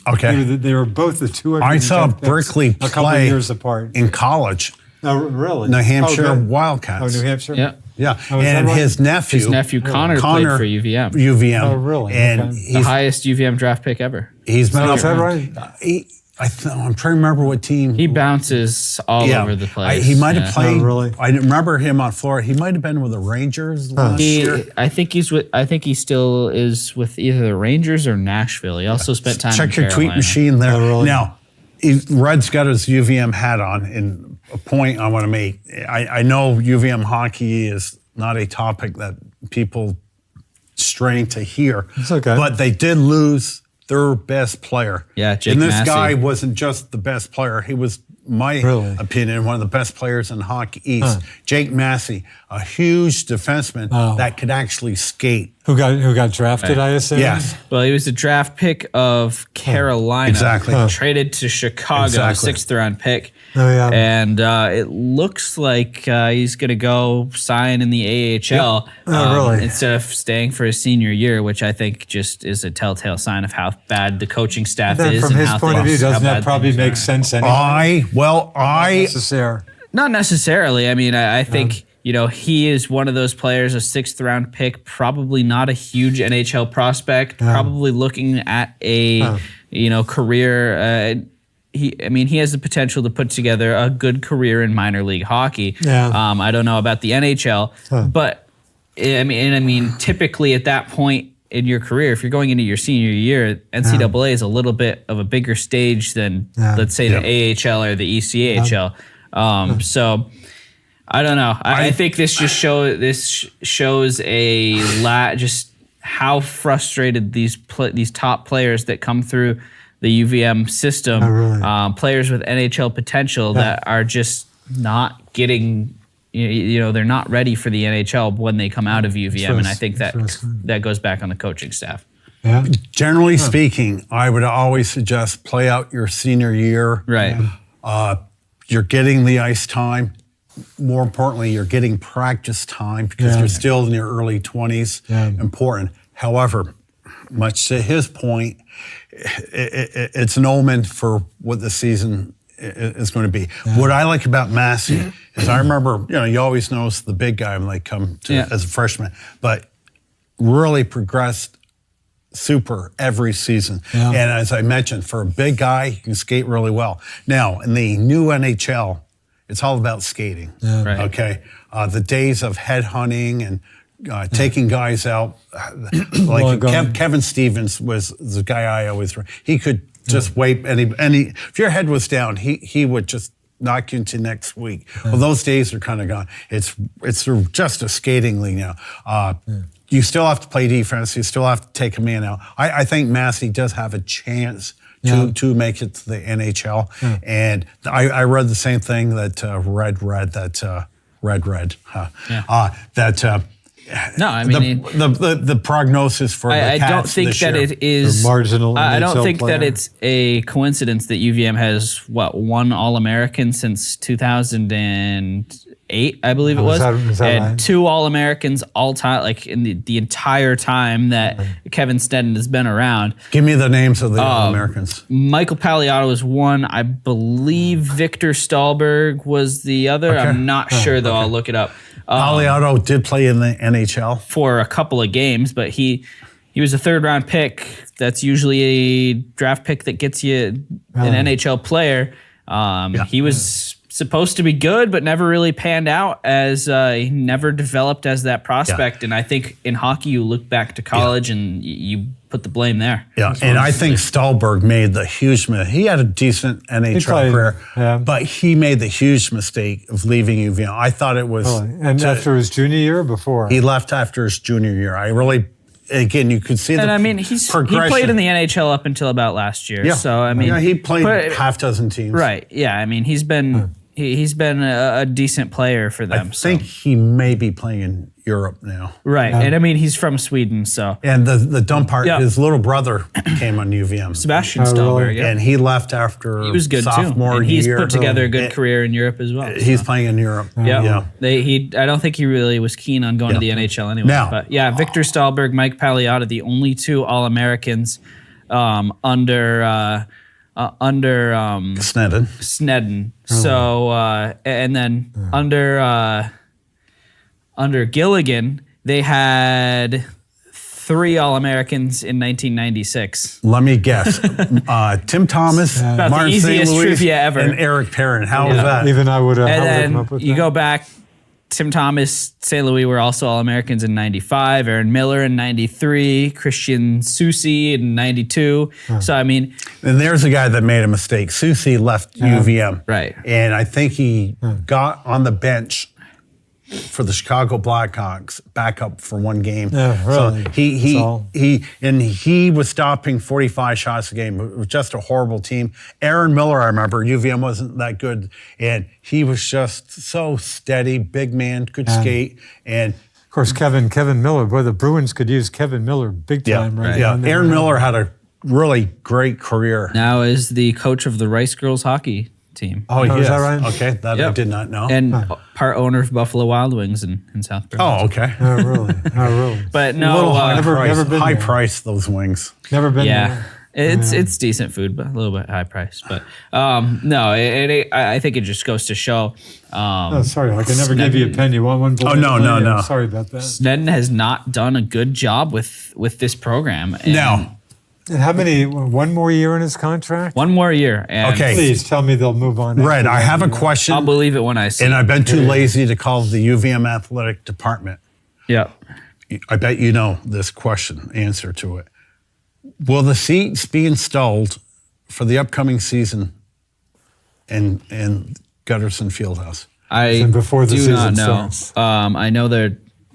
Okay. They were both the 210th. I saw picks Brickley a couple play years apart. in college, Oh, really? New Hampshire Oh, good. Wildcats. Oh, New Hampshire? Yeah. Yeah, Oh, is that and right? his nephew, Connor played for UVM. UVM. Oh, really? And Okay. The he's highest UVM draft pick ever. been Oh, up. is that right? I'm trying to remember what team. He bounces all over the place. He might have Yeah. played. Oh, really? I remember him on Florida. He might have been with the Rangers last year. I think he still is with either the Rangers or Nashville. He also spent time. Check in your tweet Carolina. machine there. Oh, really? Now, Red's got his UVM hat on, and a point I want to make. I know UVM hockey is not a topic that people strain to hear. It's okay. But they did lose their best player. Yeah, Jake And this Massey. guy wasn't just the best player. He was my Really? opinion, one of the best players in Hockey East. Jake Massey, a huge defenseman that could actually skate. Who got drafted, I assume? Yes. Well, he was the draft pick of Carolina. Exactly. Traded to Chicago, Exactly. 6th-round pick. Oh, yeah. And it looks like he's going to go sign in the AHL Really? instead of staying for his senior year, which I think just is a telltale sign of how bad the coaching staff Then is. from and his how point of view, things- how doesn't that bad probably things make are. sense anyway? Necessary. Not necessarily. I mean, I think, he is one of those players, a 6th-round pick, probably not a huge NHL prospect, probably looking at a, career. He has the potential to put together a good career in minor league hockey. Yeah. I don't know about the NHL, but typically at that point in your career, if you're going into your senior year, NCAA is a little bit of a bigger stage than, let's say, the AHL or the ECHL. So I don't know. I think this just shows just how frustrated these top players that come through the UVM system, players with NHL potential that are just not getting. They're not ready for the NHL when they come out of UVM, and I think that goes back on the coaching staff. Yeah. Generally speaking, I would always suggest play out your senior year. Right. You're getting the ice time. More importantly, you're getting practice time because you're still in your early 20s. Yeah. Important. However, much to his point, it's an omen for what the season is going to be. What I like about Massey is I remember, you always notice the big guy when they come to as a freshman, but really progressed super every season. Yeah. And as I mentioned, for a big guy, he can skate really well. Now, in the new NHL, it's all about skating. Yeah. Right. Okay. The days of headhunting and taking guys out, like Kevin Stevens was the guy I always. He could just wipe any. If your head was down, he would just knock you into next week. Well, those days are kind of gone. It's just a skating league now. You still have to play defense. You still have to take a man out. I think Massey does have a chance to make it to the NHL. And I read the same thing that No, I mean the prognosis for the I Cats don't think this that year. it is The marginal I don't NHL think player. that it's a coincidence that UVM has one All-American since 2008, I believe it was, is that and right? 2 All-Americans all time, like in the entire time that Kevin Sneddon has been around. Give me the names of the All-Americans. Michael Palliotto was one. I believe Victor Stahlberg was the other. Okay. I'm not sure though. I'll look it up. Palliotto did play in the NHL. For a couple of games, but he was a 3rd-round pick. That's usually a draft pick that gets you an NHL player. He was supposed to be good, but never really panned out as he never developed as that prospect. And I think in hockey, you look back to college and you put the blame there. Yeah, and I think Stahlberg made the huge mistake. He had a decent NHL career, but he made the huge mistake of leaving UVM. I thought it was... after his junior year or before? He left after his junior year. I really... Again, you could see he played in the NHL up until about last year. Yeah. So, he played half dozen teams. Right, yeah. I mean, he's been a decent player for them. I think he may be playing in Europe now. Right, and he's from Sweden, so. And the dumb part, his little brother came on UVM. Sebastian Stahlberg, and he left after he was good sophomore too. And he's year. put together a good career in Europe as well. He's playing in Europe. Yeah. I don't think he really was keen on going to the NHL anyway. Now, but yeah, Victor Stahlberg, Mike Palliotto, the only 2 All-Americans under Sneddon. So and then under Gilligan, they had 3 All-Americans in 1996. Let me guess. Tim Thomas, About Martin the easiest St. Louis, trivia ever. and Eric Perrin. How was that? Even I would have come And up then with you that. go back, Tim Thomas, St. Louis were also All-Americans in 95, Aaron Miller in 93, Christian Soucy in 92. So, I mean... And there's a guy that made a mistake. Soucy left UVM. Right. And I think he got on the bench for the Chicago Blackhawks backup for one game. Yeah, really. So he was stopping 45 shots a game. It was just a horrible team. Aaron Miller, I remember, UVM wasn't that good, and he was just so steady, big man, could skate, and Of course, Kevin Miller. Boy, the Bruins could use Kevin Miller big time right now. Aaron Miller had a really great career. Now is the coach of the Rice Girls hockey team. Oh, is yes. that right? Okay, that I did not know. And part owner of Buffalo Wild Wings in South Carolina. Oh, okay. Oh, really? Oh, really? But A no, little high price. never been High there. price, those wings. Never been yeah. there. It's decent food, but a little bit high price. But no, I think it just goes to show. Oh, sorry, I never gave you a penny. You want one? Oh, no. I'm sorry about that. Snedden has not done a good job with this program. And No. And how many? One more year in his contract? one more year. And Okay. Please tell me they'll move on. Red, after I that have a year. question, I'll believe it when I see and it. I've been too lazy to call the UVM athletic department. Yeah. I bet you know this answer to it. Will the seats be installed for the upcoming season in Gutterson Fieldhouse? I before the do season not know. starts. I know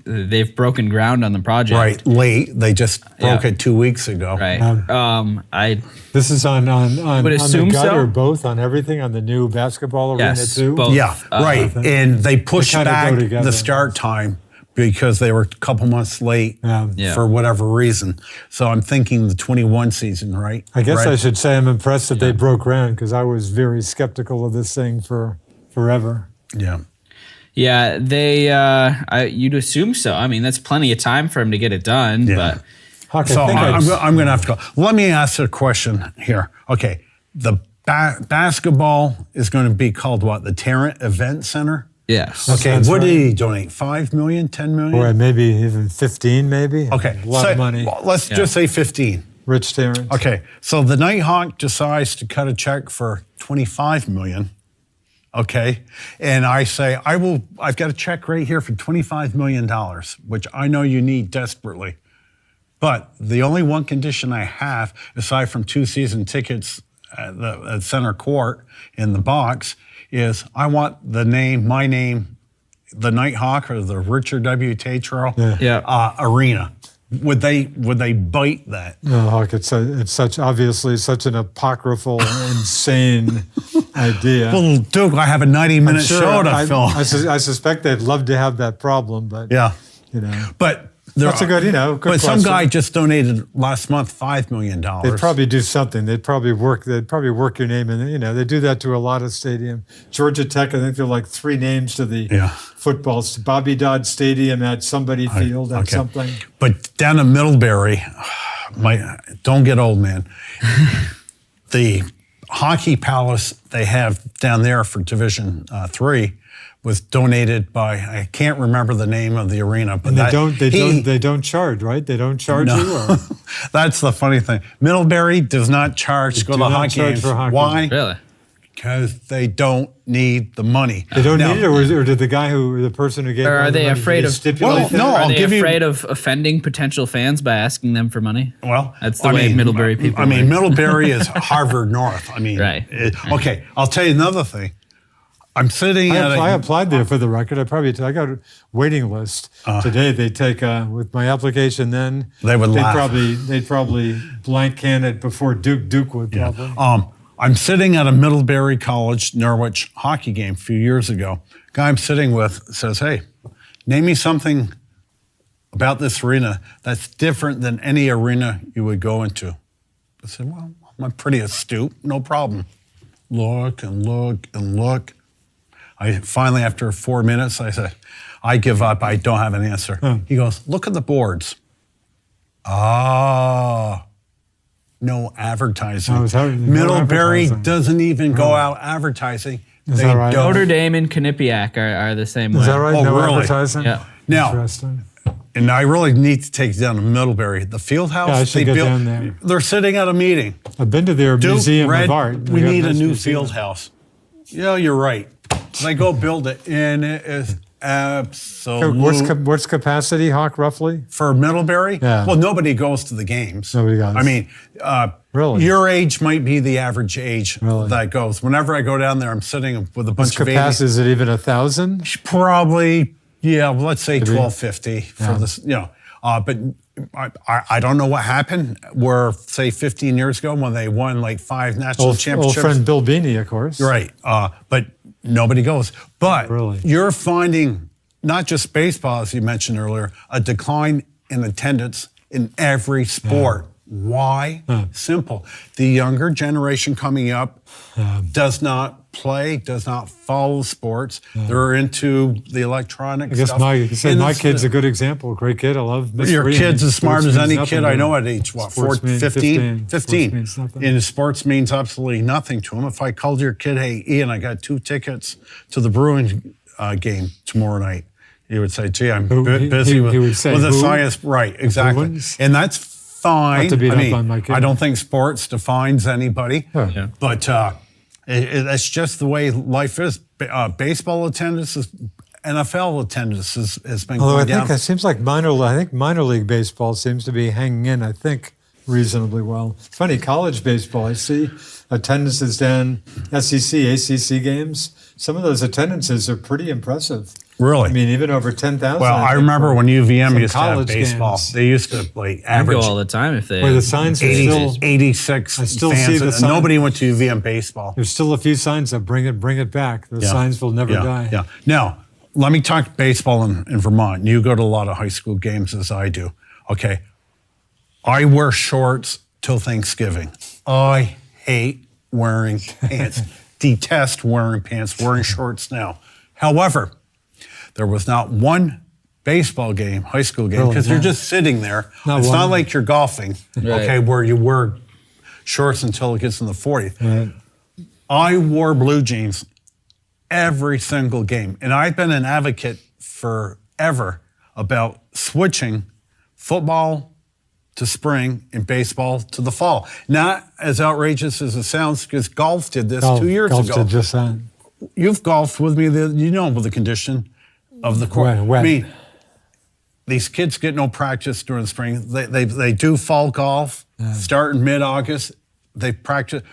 they've broken ground on the project. Right, late. They just broke Yeah. it 2 weeks ago. Right. I This is on would assume the gutter, so. both on everything on the new basketball arena Yes, too. both. Yeah, right. And they pushed kinda go back together. the start time because they were a couple months late Yeah. for whatever reason. So I'm thinking the 21 season, right? I guess Right? I should say I'm impressed that they broke ground because I was very skeptical of this thing for forever. Yeah. Yeah, you'd assume so. I mean, that's plenty of time for him to get it done. Yeah. But Huck, So I think I'm going to have to go. Let me ask a question here. Okay, the basketball is going to be called what? The Tarrant Event Center? yes. Okay, That's what right. did he donate? 5 million, 10 million? boy, maybe even 15, maybe. Okay, a lot of money. well, let's just say 15. Rich Terrence. Okay, so the Nighthawk decides to cut a check for 25 million. Okay, and I say I've got a check right here for $25 million, which I know you need desperately. But the only one condition I have, aside from 2 season tickets at center court in the box, is I want my name, the Nighthawk or the Richard W. Tatro arena. Would they bite that? No, Huck, it's obviously such an apocryphal, insane idea. Well, Duke, I have a 90-minute show to film. I suspect they'd love to have that problem, but Yeah. you know, But that's a good, good but some question. guy just donated last month $5 million. They'd probably do something. They'd probably work your name in. They do that to a lot of stadium. Georgia Tech, I think they're like 3 names to the football. Bobby Dodd Stadium at somebody field at something. But down in Middlebury, don't get old, man. The hockey palace they have down there for Division 3 was donated by, I can't remember the name of the arena, but And they don't charge, right? They don't charge you. Or? That's the funny thing. Middlebury does not charge to go do to not hockey charge games. for hockey. Why? Really? Because they don't need the money. They don't Now, need it, or did the person who gave? Or all are the they money, afraid did he of- stipulate Well, that? no, Are I'll they give you- afraid of offending potential fans by asking them for money? Well, That's the way Middlebury people I mean, work. Middlebury is Harvard North. I mean, Right. Okay, I'll tell you another thing. I'm sitting at I applied there for the record. I got a waiting list today. They take with my application. Then They would laugh. They'd probably blank can it before Duke would probably. I'm sitting at a Middlebury College Norwich hockey game a few years ago. Guy I'm sitting with says, "Hey, name me something about this arena that's different than any arena you would go into." I said, "Well, I'm pretty astute. No problem." Look and look and look. I finally, after 4 minutes, I said, "I give up. I don't have an answer." He goes, "Look at the boards." No advertising. No Middlebury advertising. doesn't even go out advertising. Is that right? Notre Dame and Quinnipiac are the same way. Is that right? Oh, no really? advertising. Yeah. Now, Interesting. and I really need to take you down to Middlebury. The field house, Yeah, I should they get built, down there. They're sitting at a meeting. I've been to their Duke, museum Red, of art. we They got need a nice new museum. field house. Yeah, you're right. They go build it, and it is absolutely... What's capacity, Hawk, roughly? For Middlebury? Yeah. Well, nobody goes to the games. Nobody goes. I mean, Really? your age might be the average age Really? that goes. Whenever I go down there, I'm sitting with a What's bunch of capacity? 80s. Is it even 1,000? Probably Yeah, well, let's say Maybe. 1250 for this, but I don't know what happened where, say, 15 years ago when they won like 5 national Old championships. friend Bill Beanie, of course. Right. But nobody goes. But Really? you're finding, not just baseball, as you mentioned earlier, a decline in attendance in every sport. Why? Simple. The younger generation coming up does not play, does not follow sports. They're into the electronic I guess stuff. my kid's a good example. Great kid. I love Miss Your Green. kid's as smart Sports as any means kid nothing I to know him. at age, what, Sports means 15? Sports means nothing. And sports means absolutely nothing to him. If I called your kid, hey, Ian, I got 2 tickets to the Bruins game tomorrow night, he would say, gee, I'm busy with the science. Right, exactly. Bruins? And that's fine. Not to beat up on my kid. I don't think sports defines anybody, Yeah. but that's just the way life is. Baseball attendance is, NFL attendance has been Although I going down. think it seems like minor league baseball seems to be hanging in, I think, reasonably well. It's funny, college baseball, I see attendance is down, SEC, ACC games. Some of those attendances are pretty impressive. Really? I mean, even over 10,000. Well, I remember when UVM used to have college baseball. games. They used to like I go average all the time if they. Where the signs are 80, still, 86 I still fans. see the and sign. Nobody went to UVM baseball. there's still a few signs that bring it back. Those signs will never die. Yeah. Now, let me talk baseball in Vermont. You go to a lot of high school games as I do. Okay. I wear shorts till Thanksgiving. I hate wearing pants. Detest wearing pants, wearing shorts now. However, there was not one baseball game, high school game, Really, because you're no. just sitting there. Not It's one. not like you're golfing, Right. okay, where you wear shorts until it gets in the 40th. Right. I wore blue jeans every single game. And I've been an advocate forever about switching football to spring and baseball to the fall. Not as outrageous as it sounds, because golf did this 2 years golf ago. did just that. You've golfed with me, you know the condition of the course. Wet. I mean, these kids get no practice during the spring. They do fall golf, start in mid-August. They practice.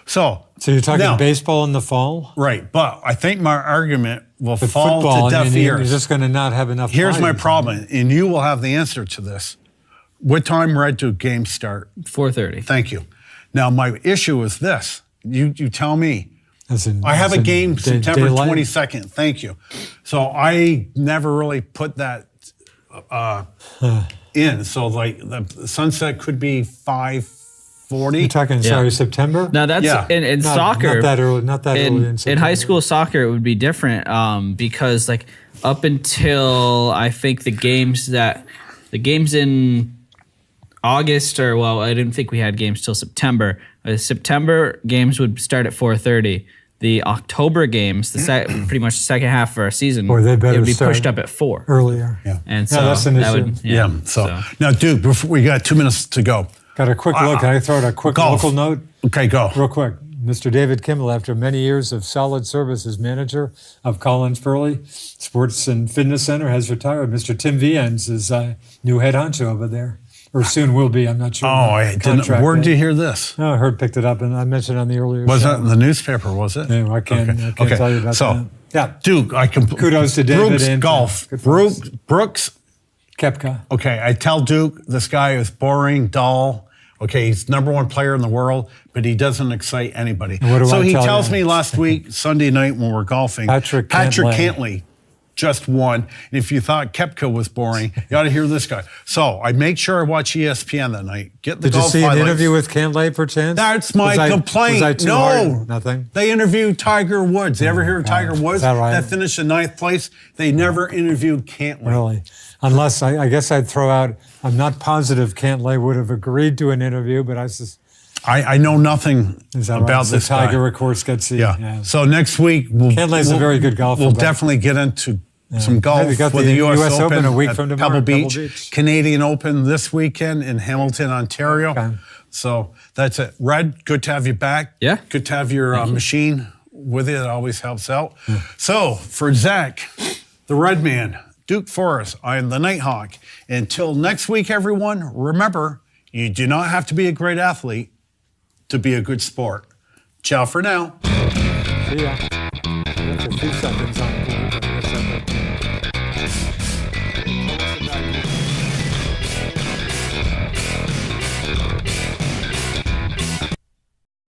So you're talking now, baseball in the fall? right? But I think my argument will But fall football, to deaf you're ears. just going to not have enough Here's my players. problem, and you will have the answer to this. What time Red Duke games start? 4:30. Thank you. Now my issue is this. You tell me. As in- I have as a in game September daylight? 22nd. Thank you. So I never really put that in. So like the sunset could be 5:40. You're talking, Yeah. sorry, September? Now that's Yeah. in Not- soccer. Not that early. Not that early in in September. high school soccer, it would be different because like up until I think the games in August I didn't think we had games till September. September games would start at 4:30. The October games, pretty much the second half of our season, Boy, they better it would be start pushed up at 4. Earlier. Yeah. And so that's an that issue. would Yeah. So now, Duke, before we got 2 minutes to go. Got a quick look. Can I throw out a quick Golf. local note? Okay, go. Real quick. Mr. David Kimmel, after many years of solid service as manager of Collins Furley Sports and Fitness Center, has retired. Mr. Tim Viens is new head honcho over there, or soon will be. I'm not sure. Oh, I didn't. Contract Where did date. you hear this? No, I heard picked it up, and I mentioned on the earlier Was show. that in the newspaper? Was it? Anyway, I can't tell you about so, that. Yeah. Duke, Kudos to David Brooks and golf. good folks. Brooks. Kepka. Okay, I tell Duke this guy is boring, dull. Okay, he's #1 player in the world, but he doesn't excite anybody. And what do so I he tell tells you? me last week, Sunday night when we're golfing, Patrick Cantlay just won. And if you thought Kepka was boring, you ought to hear this guy. So I make sure I watch ESPN that night. Get the Did you golf see an highlights. interview with Cantlay, perchance? That's my Was complaint. Was I too no, hard? Nothing. They interviewed Tiger Woods. You ever hear of Tiger Woods? Is that right? That finished in 9th place. They never interviewed Cantlay. Really? Unless, I guess I'd throw out, I'm not positive Cantlay would have agreed to an interview, but I know nothing is that about right? this the Tiger, guy. of course, gets the. Yeah. So next week Cantlay's a very good golfer, We'll but- definitely get into some golf Yeah, we got with the the U.S. US Open a week at from tomorrow Pebble at Pebble Beach. Beach. Canadian Open this weekend in Hamilton, Ontario. Okay. So that's it. Red, good to have you back. Yeah. Good to have your machine with you. It always helps out. So for Zach, the Red Man, Duke Forrest, I am the Nighthawk. Until next week, everyone, remember, you do not have to be a great athlete to be a good sport. Ciao for now. See ya. That's a few seconds on the